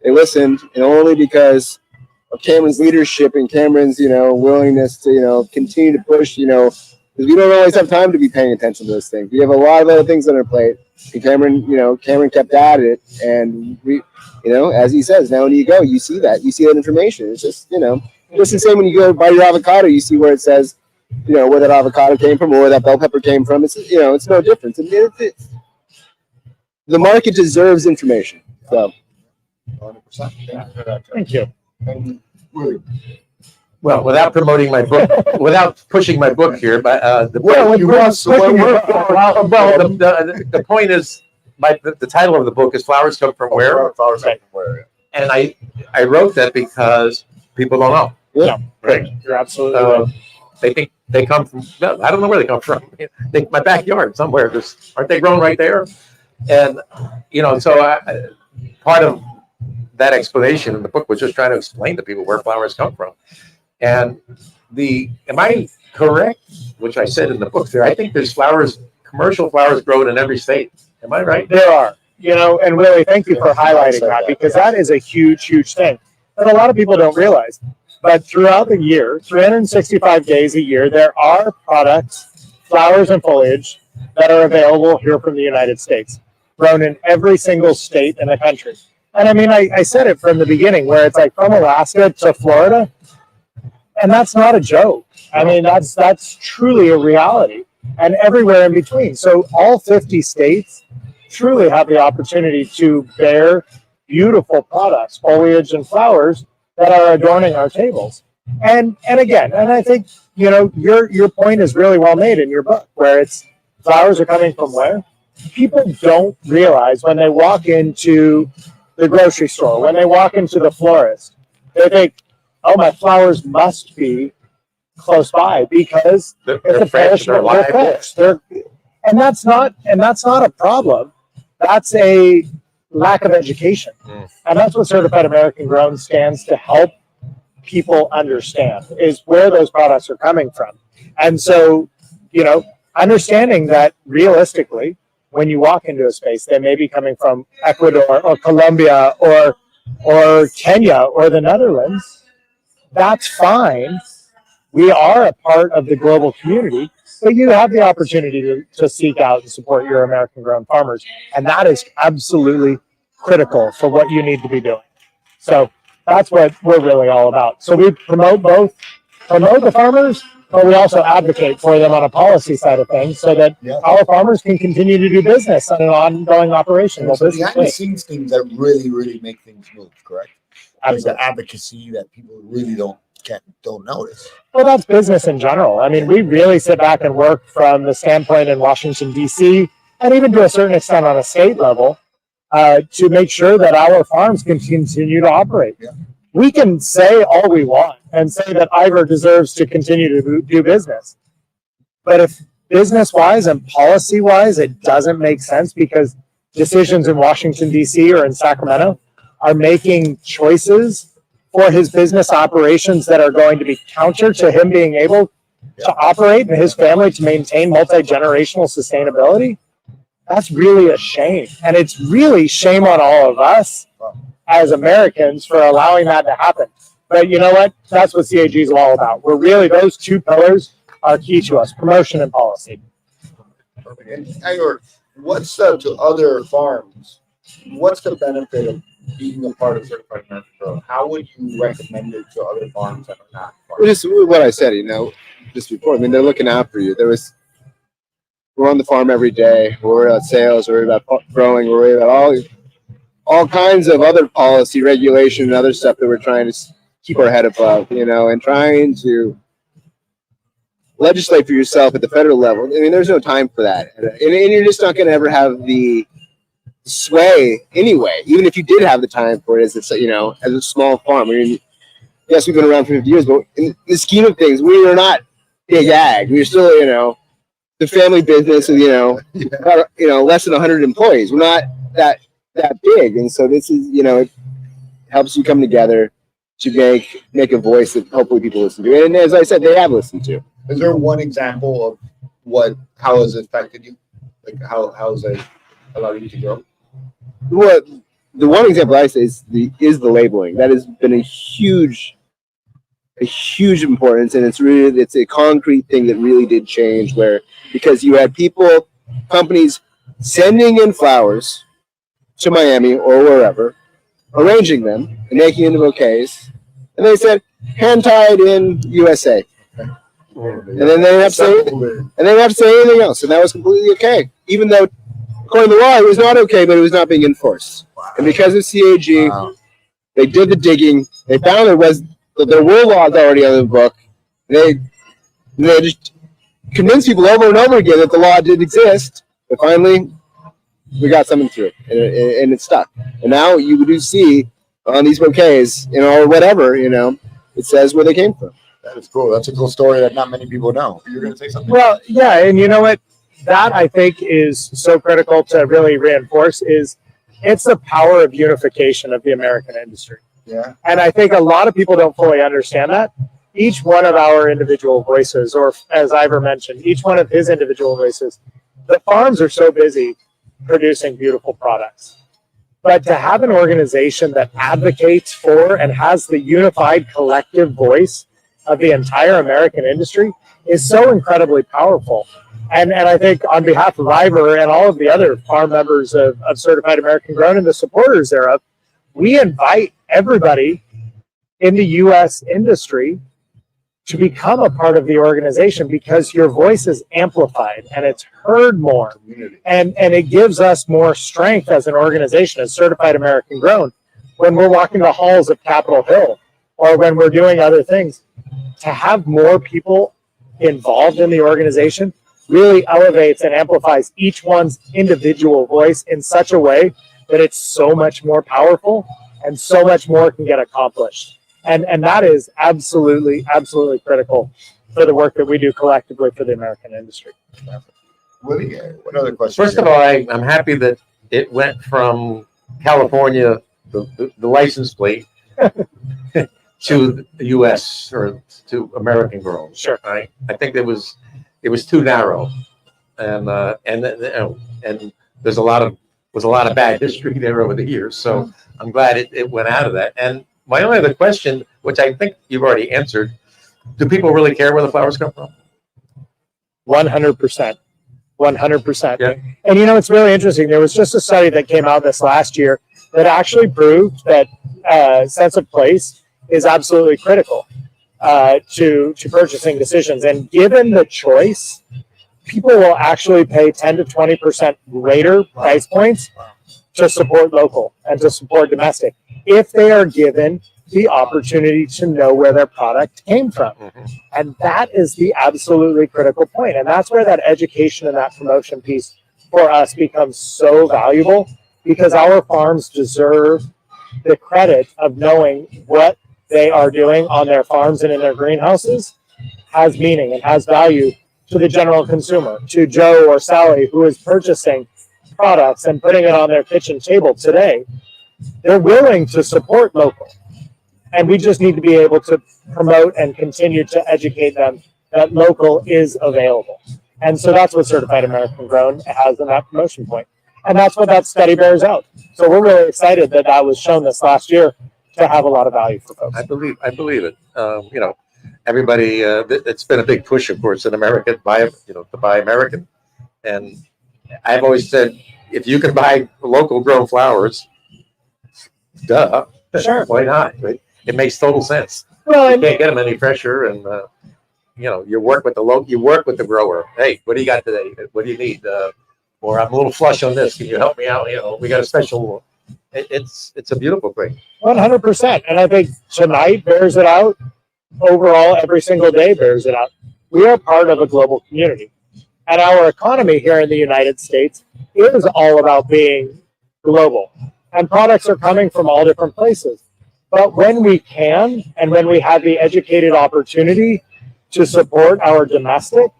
[SPEAKER 14] they listened, and only because of Cameron's leadership and Cameron's, willingness to, continue to push, because we don't always have time to be paying attention to those things. We have a lot of other things on our plate. And Cameron kept at it, and we, as he says, now when you go, you see that information. It's just, just the same when you go buy your avocado, you see where it says, where that avocado came from or where that bell pepper came from. It's, it's no difference. The market deserves information. So,
[SPEAKER 3] 100%.
[SPEAKER 13] Thank you.
[SPEAKER 7] Well, without promoting my book, without pushing my book here, but the point is, the title of the book is "Flowers Come From Where."
[SPEAKER 3] Flowers come from where?
[SPEAKER 7] And I wrote that because people don't know.
[SPEAKER 13] Yeah, great. You're absolutely right.
[SPEAKER 7] They think they come from. I don't know where they come from. My backyard somewhere. Just aren't they grown right there? And so part of that explanation in the book was just trying to explain to people where flowers come from. And am I correct? Which I said in the book there. I think there's commercial flowers grown in every state. Am I right?
[SPEAKER 13] There are, and Willie, thank you for highlighting that, because that is a huge, huge thing that a lot of people don't realize. But throughout the year, 365 days a year, there are products, flowers and foliage that are available here from the United States, grown in every single state in the country. And I mean, I said it from the beginning, where it's like from Alaska to Florida, and that's not a joke. I mean, that's truly a reality, and everywhere in between. So all 50 states truly have the opportunity to bear beautiful products, foliage and flowers that are adorning our tables. And again, and I think, your point is really well made in your book, where it's flowers are coming from where? People don't realize when they walk into the grocery store, when they walk into the florist, they think, oh, my flowers must be close by because
[SPEAKER 7] they're fresh, they're live.
[SPEAKER 13] And that's not a problem. That's a lack of education. And that's what Certified American Grown stands to help people understand, is where those products are coming from. And so, understanding that realistically, when you walk into a space, they may be coming from Ecuador or Colombia or Kenya or the Netherlands. That's fine. We are a part of the global community, but you have the opportunity to seek out and support your American grown farmers. And that is absolutely critical for what you need to be doing. So that's what we're really all about. So we promote the farmers, but we also advocate for them on a policy side of things so that our farmers can continue to do business on an ongoing operation.
[SPEAKER 3] So behind the scenes things that really, really make things move, correct? There's the advocacy that people really don't notice.
[SPEAKER 13] Well, that's business in general. I mean, we really sit back and work from the standpoint in Washington, D.C., and even to a certain extent on a state level, to make sure that our farms can continue to operate.
[SPEAKER 3] Yeah.
[SPEAKER 13] We can say all we want and say that Ivor deserves to continue to do business. But if business-wise and policy-wise it doesn't make sense because decisions in Washington, D.C. or in Sacramento are making choices for his business operations that are going to be counter to him being able to operate and his family to maintain multi-generational sustainability, that's really a shame. And it's really shame on all of us as Americans for allowing that to happen. But you know what? That's what CAG is all about. We're really, those two pillars are key to us, promotion and policy.
[SPEAKER 3] Perfect. And Ivor, what's to other farms, what's the benefit of being a part of Certified American Grown? How would you recommend it to other farms that are not farms?
[SPEAKER 14] Well, just what I said, just before. I mean, they're looking after you. We're on the farm every day. We're worried about sales. We're worried about growing. We're worried about all kinds of other policy, regulation, and other stuff that we're trying to keep our head above, and trying to legislate for yourself at the federal level. I mean, there's no time for that, and you're just not going to ever have the sway anyway. Even if you did have the time for it, as it's, you know, as a small farm. I mean, yes, we've been around for 50 years, but in the scheme of things, we are not big ag. We're still, you know, the family business with, you know, about, you know, less than 100 employees. We're not that big, and so this is, you know, it helps you come together to make a voice that hopefully people listen to. And as I said, they have listened to.
[SPEAKER 3] Is there one example of how has it affected you? Like how has it allowed you to grow?
[SPEAKER 14] What the one example I say is the labeling. That has been a huge importance, and it's a concrete thing that really did change, where because you had companies sending in flowers to Miami or wherever, arranging them and making into bouquets, and they said hand tied in USA. And then they didn't have to say anything else, and that was completely okay. Even though, according to the law, it was not okay, but it was not being enforced. And because of CAG, they did the digging. They found there were laws already on the book. They just convinced people over and over again that the law did exist. But finally, we got something through, and it stuck. And now you do see on these bouquets, you know, or whatever, you know, it says where they came from.
[SPEAKER 3] That is cool. That's a cool story that not many people know. You're going to say something?
[SPEAKER 13] Well, yeah, and you know what? That I think is so critical to really reinforce is it's the power of unification of the American industry.
[SPEAKER 3] Yeah.
[SPEAKER 13] And I think a lot of people don't fully understand that. Each one of our individual voices, or as Ivor mentioned, each one of his individual voices, the farms are so busy producing beautiful products. But to have an organization that advocates for and has the unified collective voice of the entire American industry is so incredibly powerful. And I think on behalf of Ivor and all of the other farm members of Certified American Grown and the supporters thereof, we invite everybody in the U.S. industry to become a part of the organization, because your voice is amplified and it's heard more. And it gives us more strength as an organization, as Certified American Grown, when we're walking the halls of Capitol Hill or when we're doing other things. To have more people involved in the organization really elevates and amplifies each one's individual voice in such a way that it's so much more powerful and so much more can get accomplished. And that is absolutely critical for the work that we do collectively for the American industry.
[SPEAKER 3] Willie, what other questions?
[SPEAKER 7] First of all, I'm happy that it went from California, the license plate, to the U.S. or to American Grown.
[SPEAKER 13] Sure.
[SPEAKER 7] Right. I think it was too narrow, and there's a lot of bad history there over the years. So I'm glad it went out of that. And my only other question, which I think you've already answered, do people really care where the flowers come from?
[SPEAKER 13] 100%. 100%.
[SPEAKER 7] Yeah.
[SPEAKER 13] And you know, it's really interesting. There was just a study that came out this last year that actually proved that sense of place is absolutely critical to purchasing decisions. And given the choice, people will actually pay 10 to 20% greater price points to support local and to support domestic if they are given the opportunity to know where their product came from. And that is the absolutely critical point. And that's where that education and that promotion piece for us becomes so valuable, because our farms deserve the credit of knowing what they are doing on their farms and in their greenhouses has meaning and has value to the general consumer, to Joe or Sally, who is purchasing products and putting it on their kitchen table today. They're willing to support local. And we just need to be able to promote and continue to educate them that local is available. And so that's what Certified American Grown has in that promotion point. And that's what that study bears out. So we're really excited that that was shown this last year to have a lot of value for folks.
[SPEAKER 7] I believe it. You know, everybody, it's been a big push, of course, in America to buy American. And I've always said, if you can buy local grown flowers, duh,
[SPEAKER 13] Sure.
[SPEAKER 7] Why not? Right? It makes total sense.
[SPEAKER 13] Well,
[SPEAKER 7] You
[SPEAKER 13] and
[SPEAKER 7] can't get them any fresher, and you know, you work with the grower. Hey, what do you got today? What do you need? Or I'm a little flush on this. Can you help me out? You know, we got a special. It's a beautiful thing.
[SPEAKER 13] 100%. And I think tonight bears it out. Overall, every single day bears it out. we are part of a global community. And our economy here in the United States is all about being global. And products are coming from all different places. But when we can, and when we have the educated opportunity to support our domestic,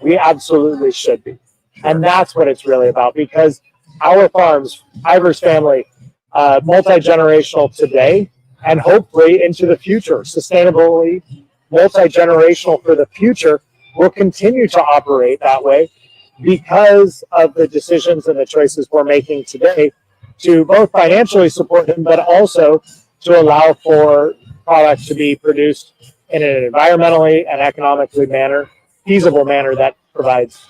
[SPEAKER 13] we absolutely should be. And that's what it's really about, because our farms, Ivor's family, multi-generational today, and hopefully into the future, sustainably multi-generational for the future, will continue to operate that way because of the decisions and the choices we're making today to both financially support them, but also to allow for products to be produced in an environmentally and economically feasible manner that provides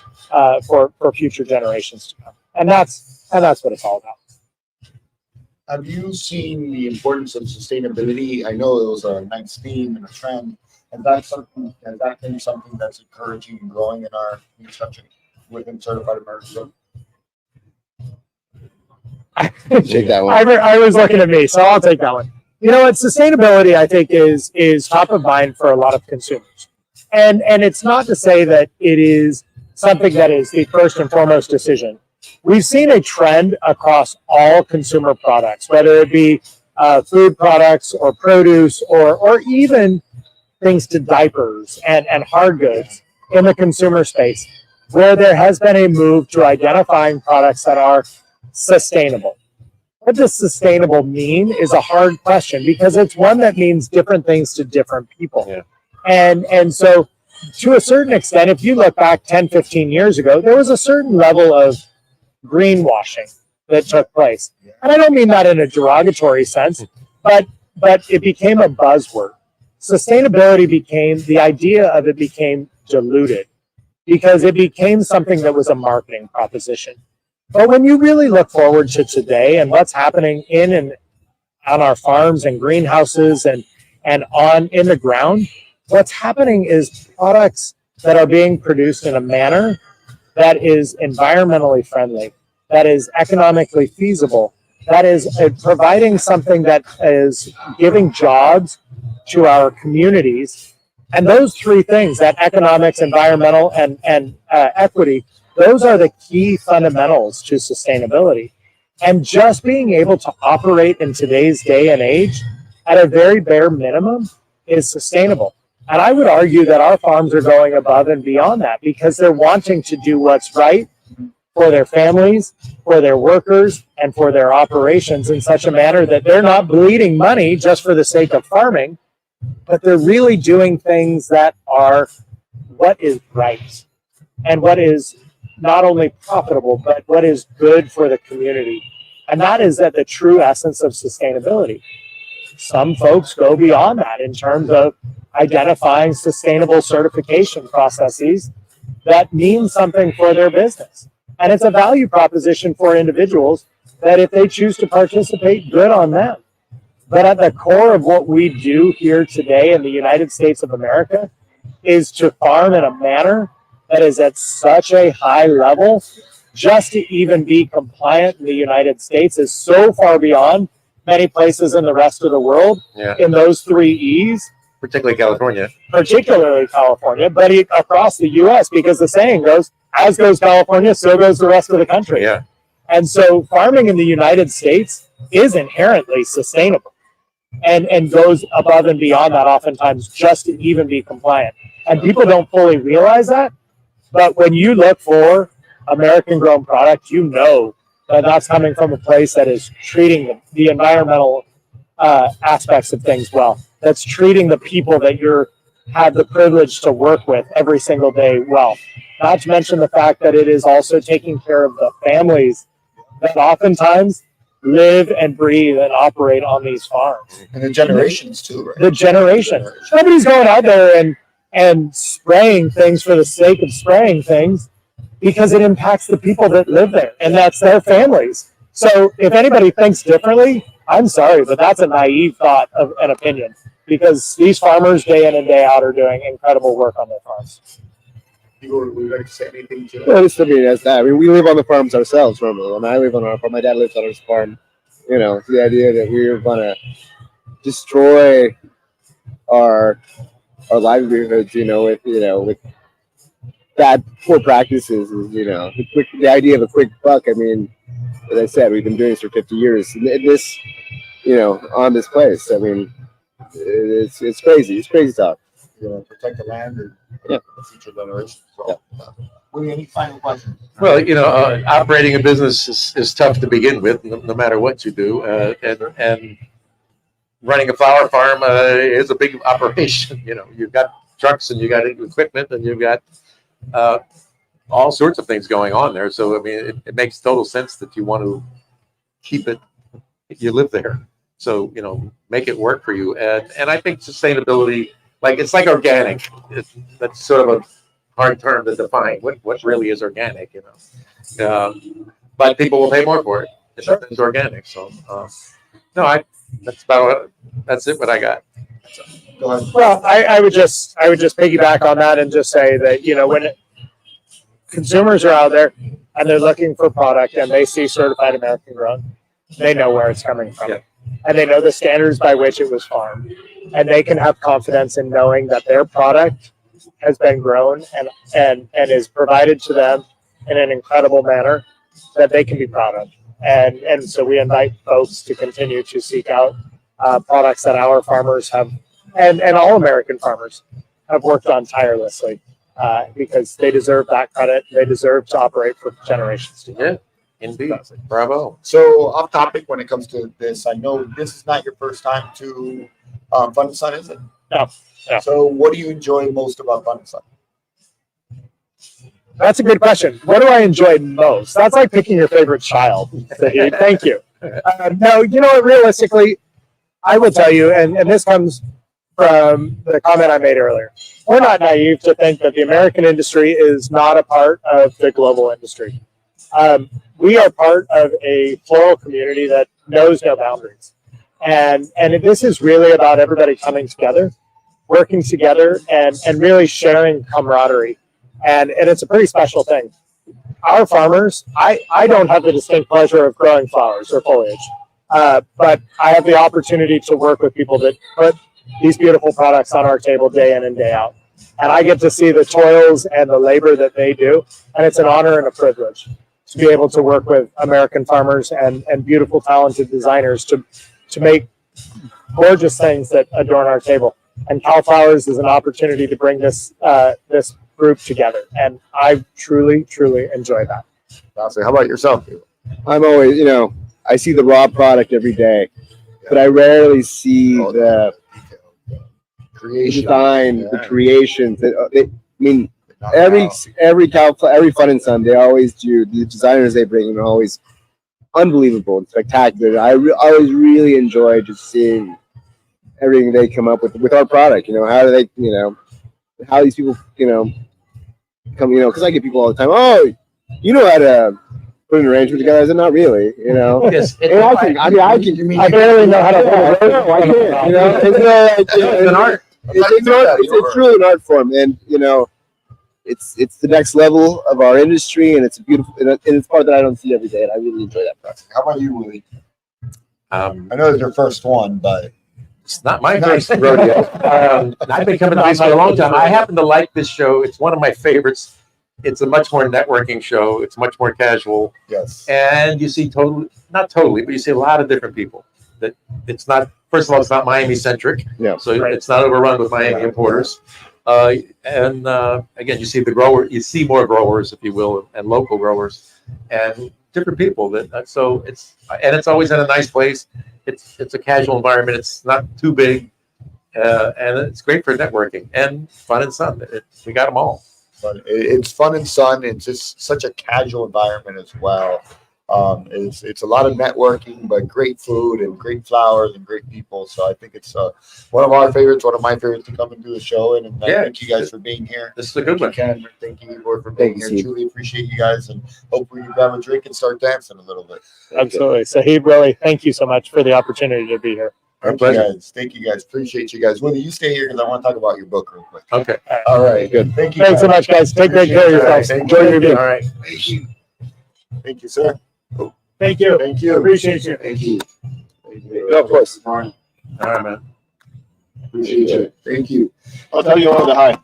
[SPEAKER 13] for future generations to come. And that's what it's all about.
[SPEAKER 3] Have you seen the importance of sustainability? I know it was a nice theme and a trend. Has that been something that's encouraging and growing in our construction within Certified American?
[SPEAKER 14] Take that one.
[SPEAKER 13] I was looking at me, so I'll take that one. You know what? Sustainability, I think, is top of mind for a lot of consumers. And it's not to say that it is something that is the first and foremost decision. We've seen a trend across all consumer products, whether it be food products or produce or even things to diapers and hard goods in the consumer space, where there has been a move to identifying products that are sustainable. What does sustainable mean is a hard question, because it's one that means different things to different people. Yeah. And so to a certain extent, if you look back 10, 15 years ago, there was a certain level of greenwashing that took place. And I don't mean that in a derogatory sense, but it became a buzzword. Sustainability became, the idea of it became diluted because it became something that was a marketing proposition. But when you really look forward to today and what's happening in and on our farms and greenhouses and in the ground, what's happening is products that are being produced in a manner that is environmentally friendly, that is economically feasible, that is providing something that is giving jobs to our communities. And those three things, that economics, environmental, and equity, those are the key fundamentals to sustainability. And just being able to operate in today's day and age at a very bare minimum is sustainable. And I would argue that our farms are going above and beyond that because they're wanting to do what's right for their families, for their workers, and for their operations in such a manner that they're not bleeding money just for the sake of farming, but they're really doing things that are what is right and what is not only profitable, but what is good for the community. And that is at the true essence of sustainability. Some folks go beyond that in terms of identifying sustainable certification processes that mean something for their business. And it's a value proposition for individuals that if they choose to participate, good on them. But at the core of what we do here today in the United States of America is to farm in a manner that is at such a high level. Just to even be compliant in the United States is so far beyond many places in the rest of the world. Yeah. In those three E's.
[SPEAKER 7] Particularly California,
[SPEAKER 13] but across the U.S., because the saying goes, as goes California, so goes the rest of the country. Yeah. And so farming in the United States is inherently sustainable and goes above and beyond that oftentimes just to even be compliant. And people don't fully realize that. But when you look for American grown product, you know that that's coming from a place that is treating the environmental aspects of things well. That's treating the people that you're have the privilege to work with every single day well. Not to mention the fact that it is also taking care of the families that oftentimes live and breathe and operate on these farms.
[SPEAKER 3] And the generations too, right?
[SPEAKER 13] The generation. Nobody's going out there and spraying things for the sake of spraying things because it impacts the people that live there, and that's their families. So if anybody thinks differently, I'm sorry, but that's a naive thought of an opinion, because these farmers day in and day out are doing incredible work on their farms.
[SPEAKER 3] Would you like to say anything to that?
[SPEAKER 14] Well, just, that's that. I mean, we live on the farms ourselves normally. I mean, I live on our farm. My dad lives on his farm. You know, the idea that we're going to destroy our our livelihoods, with bad poor practices is, the idea of a quick buck. I mean, as I said, we've been doing this for 50 years. And this, on this place, I mean, it's crazy. It's crazy talk.
[SPEAKER 3] Protect the land and
[SPEAKER 14] Yeah.
[SPEAKER 3] the future generations. So, Willie, any final questions?
[SPEAKER 7] Well, operating a business is tough to begin with, no matter what you do, and running a flower farm is a big operation. You've got trucks and you got equipment and you've got all sorts of things going on there. So I mean, it makes total sense that you want to keep it. You live there, so make it work for you. And I think sustainability, it's like organic. That's sort of a hard term to define. What really is organic? But people will pay more for it if something's organic. So no, that's it. What I got.
[SPEAKER 3] Go ahead.
[SPEAKER 13] Well, I would just piggyback on that and just say that, when consumers are out there and they're looking for product and they see certified American grown, they know where it's coming from.
[SPEAKER 7] Yeah.
[SPEAKER 13] And they know the standards by which it was farmed. And they can have confidence in knowing that their product has been grown and is provided to them in an incredible manner that they can be proud of. And so we invite folks to continue to seek out products that our farmers have, and all American farmers have worked on tirelessly, because they deserve that credit. They deserve to operate for generations to come.
[SPEAKER 7] Yeah, indeed. Bravo.
[SPEAKER 3] So off topic when it comes to this, I know this is not your first time to Fun and Sun, is it?
[SPEAKER 13] No.
[SPEAKER 3] So what do you enjoy most about Fun and Sun?
[SPEAKER 13] That's a good question. What do I enjoy most? That's like picking your favorite child. Thank you. No, realistically, I will tell you, and this comes from the comment I made earlier. We're not naive to think that the American industry is not a part of the global industry. We are part of a floral community that knows no boundaries. And this is really about everybody coming together, working together, and really sharing camaraderie. And it's a pretty special thing. Our farmers, I don't have the distinct pleasure of growing flowers or foliage, but I have the opportunity to work with people that put these beautiful products on our table day in and day out. And I get to see the toils and the labor that they do. And it's an honor and a privilege to be able to work with American farmers and beautiful, talented designers to make gorgeous things that adorn our table. And CalFlowers is an opportunity to bring this group together. And I truly, truly enjoy that.
[SPEAKER 3] Awesome. How about yourself?
[SPEAKER 14] I'm always, I see the raw product every day, but I rarely see the
[SPEAKER 3] creation,
[SPEAKER 14] design, the creations. Every Fun and Sun, they always do. The designers they bring in are always unbelievable and spectacular. I always really enjoy just seeing everything they come up with our product. How do they, how these people, come, because I get people all the time. Oh, you know how to put an arrangement together? I said, not really,
[SPEAKER 7] Yes.
[SPEAKER 13] I barely know how to hold it.
[SPEAKER 14] No, I can't. It's an art. It's truly an art form, and it's the next level of our industry, and it's a beautiful, and it's part that I don't see every day, and I really enjoy that process.
[SPEAKER 3] How about you, Willie? I know it's your first one, but
[SPEAKER 7] it's not my first rodeo. I've been coming to these for a long time. I happen to like this show. It's one of my favorites. It's a much more networking show. It's much more casual.
[SPEAKER 3] Yes.
[SPEAKER 7] And you see not totally, but you see a lot of different people. That it's not, first of all, it's not Miami centric.
[SPEAKER 14] Yeah.
[SPEAKER 7] So it's not overrun with Miami importers. Again, you see more growers, if you will, and local growers and different people so it's always in a nice place. It's a casual environment. It's not too big, and it's great for networking and Fun and Sun. We got them all.
[SPEAKER 3] But it's Fun and Sun. It's just such a casual environment as well. It's a lot of networking, but great food and great flowers and great people. So I think it's one of our favorites, one of my favorites to come and do the show. And thank you guys for being here.
[SPEAKER 7] This is a good one.
[SPEAKER 3] Thank you, Ivor, for being here. Truly appreciate you guys, and hopefully you grab a drink and start dancing a little bit.
[SPEAKER 13] Absolutely. Sahib, Willie, thank you so much for the opportunity to be here.
[SPEAKER 3] Thank you guys. Thank you guys. Appreciate you guys. Willie, you stay here because I want to talk about your book real quick.
[SPEAKER 7] Okay.
[SPEAKER 3] All right. Good. Thank you.
[SPEAKER 13] Thanks so much, guys. Take great care of yourselves. Enjoy your evening.
[SPEAKER 3] All right. Thank you. Thank you, sir.
[SPEAKER 13] Thank you.
[SPEAKER 3] Thank you.
[SPEAKER 13] Appreciate you.
[SPEAKER 3] Thank you.
[SPEAKER 14] No, of course.
[SPEAKER 7] All right, man.
[SPEAKER 3] Appreciate you. Thank you. I'll tell you all the hi.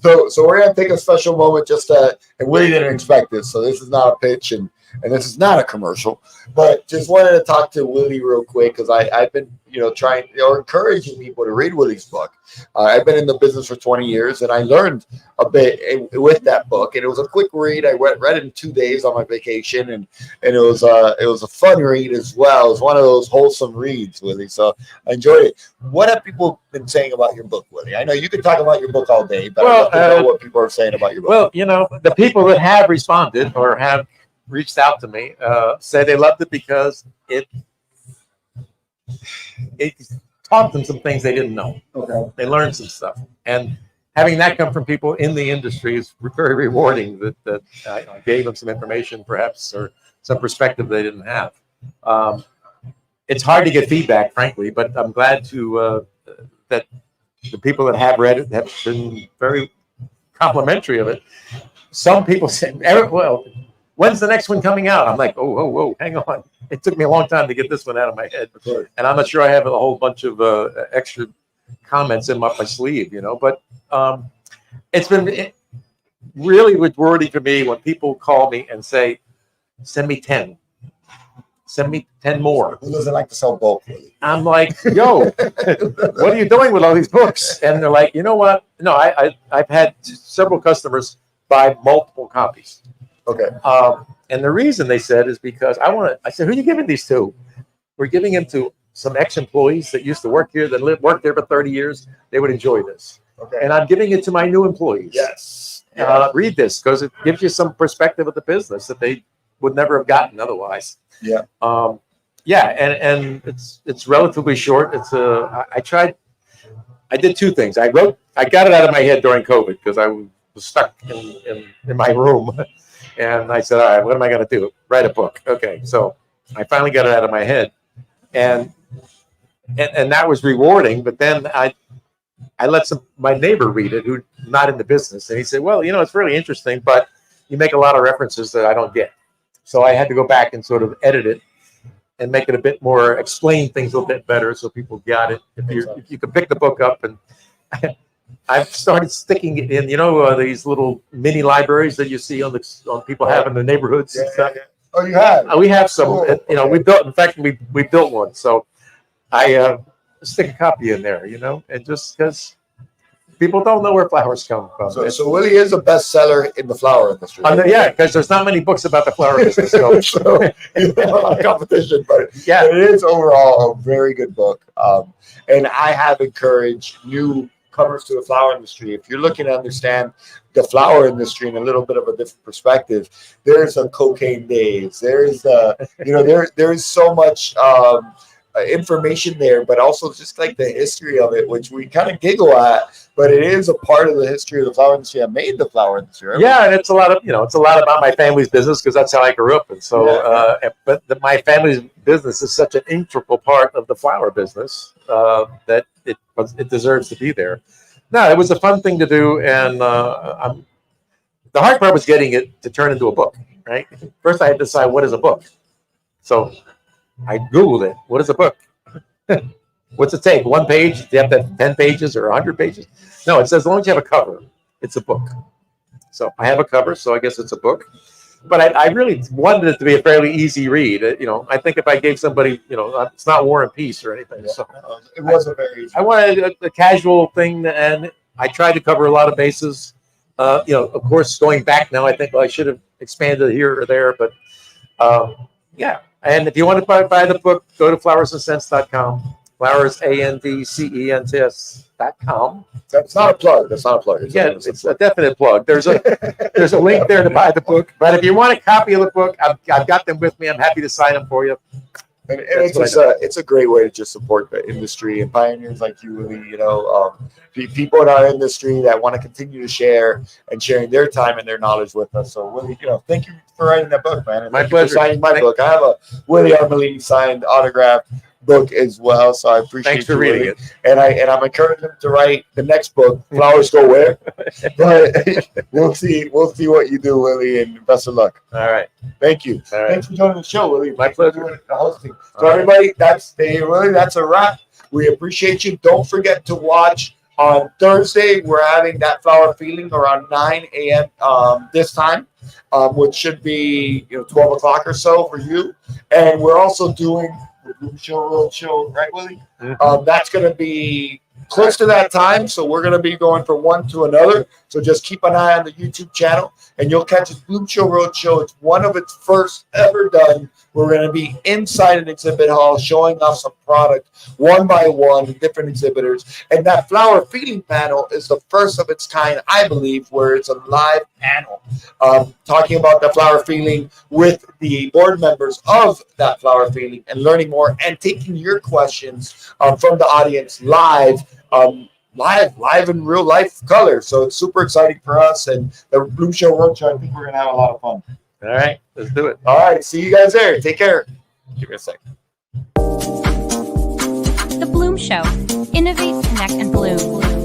[SPEAKER 3] So we're gonna take a special moment just to, and Willie didn't expect this, so this is not a pitch and this is not a commercial, but just wanted to talk to Willie real quick because I've been trying or encouraging people to read Willie's book. I've been in the business for 20 years and I learned a bit with that book, and it was a quick read. I read it in 2 days on my vacation, and it was a fun read as well. It was one of those wholesome reads, Willie. So I enjoyed it. What have people been saying about your book, Willie? I know you can talk about your book all day, but I'd love to know what people are saying about your book.
[SPEAKER 7] Well, the people that have responded or have reached out to me say they loved it because it taught them some things they didn't know.
[SPEAKER 3] Okay.
[SPEAKER 7] They learned some stuff, and having that come from people in the industry is very rewarding. That I gave them some information, perhaps, or some perspective they didn't have. It's hard to get feedback, frankly, but I'm glad to that the people that have read it have been very complimentary of it. Some people say, "Well, when's the next one coming out?" I'm like, whoa, hang on. It took me a long time to get this one out of my head. And I'm not sure I have a whole bunch of extra comments in my sleeve, But it's been really rewarding for me when people call me and say, send me 10. Send me 10 more.
[SPEAKER 3] Who doesn't like to sell bulk, Willie?
[SPEAKER 7] I'm like, yo, what are you doing with all these books? And they're like, you know what? No, I've had several customers buy multiple copies.
[SPEAKER 3] Okay.
[SPEAKER 7] And the reason they said is because I said, who are you giving these to? We're giving them to some ex-employees that used to work here, that worked there for 30 years. They would enjoy this.
[SPEAKER 3] Okay.
[SPEAKER 7] And I'm giving it to my new employees.
[SPEAKER 3] Yes.
[SPEAKER 7] Read this because it gives you some perspective of the business that they would never have gotten otherwise.
[SPEAKER 3] Yeah.
[SPEAKER 7] And it's relatively short. I did two things. I got it out of my head during COVID because I was stuck in my room. And I said, all right, what am I going to do? Write a book. Okay. So I finally got it out of my head. And that was rewarding. But then I let my neighbor read it, who's not in the business. And he said, well, it's really interesting, but you make a lot of references that I don't get. So I had to go back and sort of edit it and make it a bit more, explain things a little bit better so people got it. If you could pick the book up, and I've started sticking it in, these little mini libraries that you see on people have in the neighborhoods and stuff.
[SPEAKER 3] Yeah. Oh, you have?
[SPEAKER 7] We have some.
[SPEAKER 3] Cool.
[SPEAKER 7] We built. In fact, we built one. So I stick a copy in there. And just because people don't know where flowers come from.
[SPEAKER 3] So Willie is a bestseller in the flower industry.
[SPEAKER 7] Yeah, because there's not many books about the flower business. So
[SPEAKER 3] you have a lot of competition, but yeah, it is overall a very good book. And I have encouraged newcomers to the flower industry. If you're looking to understand the flower industry in a little bit of a different perspective, there's a cocaine days. There's there's so much information there, but also just like the history of it, which we kind of giggle at, but it is a part of the history of the flower industry. I made the flower industry. Right?
[SPEAKER 7] Yeah, and it's a lot about my family's business because that's how I grew up, and so. But my family's business is such an integral part of the flower business that it deserves to be there. No, it was a fun thing to do, and the hard part was getting it to turn into a book. Right, first I had to decide what is a book, so. I Googled it. What is a book? What's it take? 1 page? Do you have to have 10 pages or 100 pages? No, it says as long as you have a cover, it's a book. So I have a cover, so I guess it's a book. But I really wanted it to be a fairly easy read. I think if I gave somebody, it's not War and Peace or anything.
[SPEAKER 3] Yeah,
[SPEAKER 7] so
[SPEAKER 3] it was a very easy.
[SPEAKER 7] I wanted a casual thing, and I tried to cover a lot of bases. Of course, going back now, I think I should have expanded here or there, but yeah. And if you want to buy the book, go to flowersandcents.com. Flowers, ANDCENTS.com.
[SPEAKER 3] That's not a plug. That's not a plug.
[SPEAKER 7] It's a definite plug. There's a link there to buy the book. But if you want a copy of the book, I've got them with me. I'm happy to sign them for you.
[SPEAKER 3] And it's a great way to just support the industry and pioneers like you, Willie. People in our industry that want to continue to sharing their time and their knowledge with us. So, Willie, thank you for writing that book, man. And
[SPEAKER 7] My
[SPEAKER 3] thank you
[SPEAKER 7] pleasure.
[SPEAKER 3] for signing my book. I have a Willie Armelini signed autographed book as well, so I appreciate.
[SPEAKER 7] Thanks for reading it.
[SPEAKER 3] And I'm encouraging him to write the next book, Flowers Go Where. But we'll see what you do, Willie, and best of luck.
[SPEAKER 7] All right.
[SPEAKER 3] Thank you.
[SPEAKER 7] All right.
[SPEAKER 3] Thanks for joining the show, Willie.
[SPEAKER 7] My pleasure.
[SPEAKER 3] The hosting. So everybody, that's a wrap We appreciate you. Don't forget to watch on Thursday. We're having that flower feeling around 9 a.m. This time, which should be 12 o'clock or so for you. And we're also doing the Bloom Show Roadshow, right, Willie? That's going to be close to that time, so we're going to be going from one to another. So just keep an eye on the YouTube channel, and you'll catch this Bloom Show Roadshow. It's one of its first ever done. We're going to be inside an exhibit hall showing off some product one by one, different exhibitors. And that flower feeling panel is the first of its kind, I believe, where it's a live panel talking about the flower feeling with the board members of that flower feeling and learning more and taking your questions from the audience live in real life color. So it's super exciting for us, and the Bloom Show Roadshow, I think we're going to have a lot of fun.
[SPEAKER 7] All right, let's do it.
[SPEAKER 3] All right, see you guys there. Take care. Give me a sec.
[SPEAKER 1] The Bloom Show. Innovate, connect, and bloom.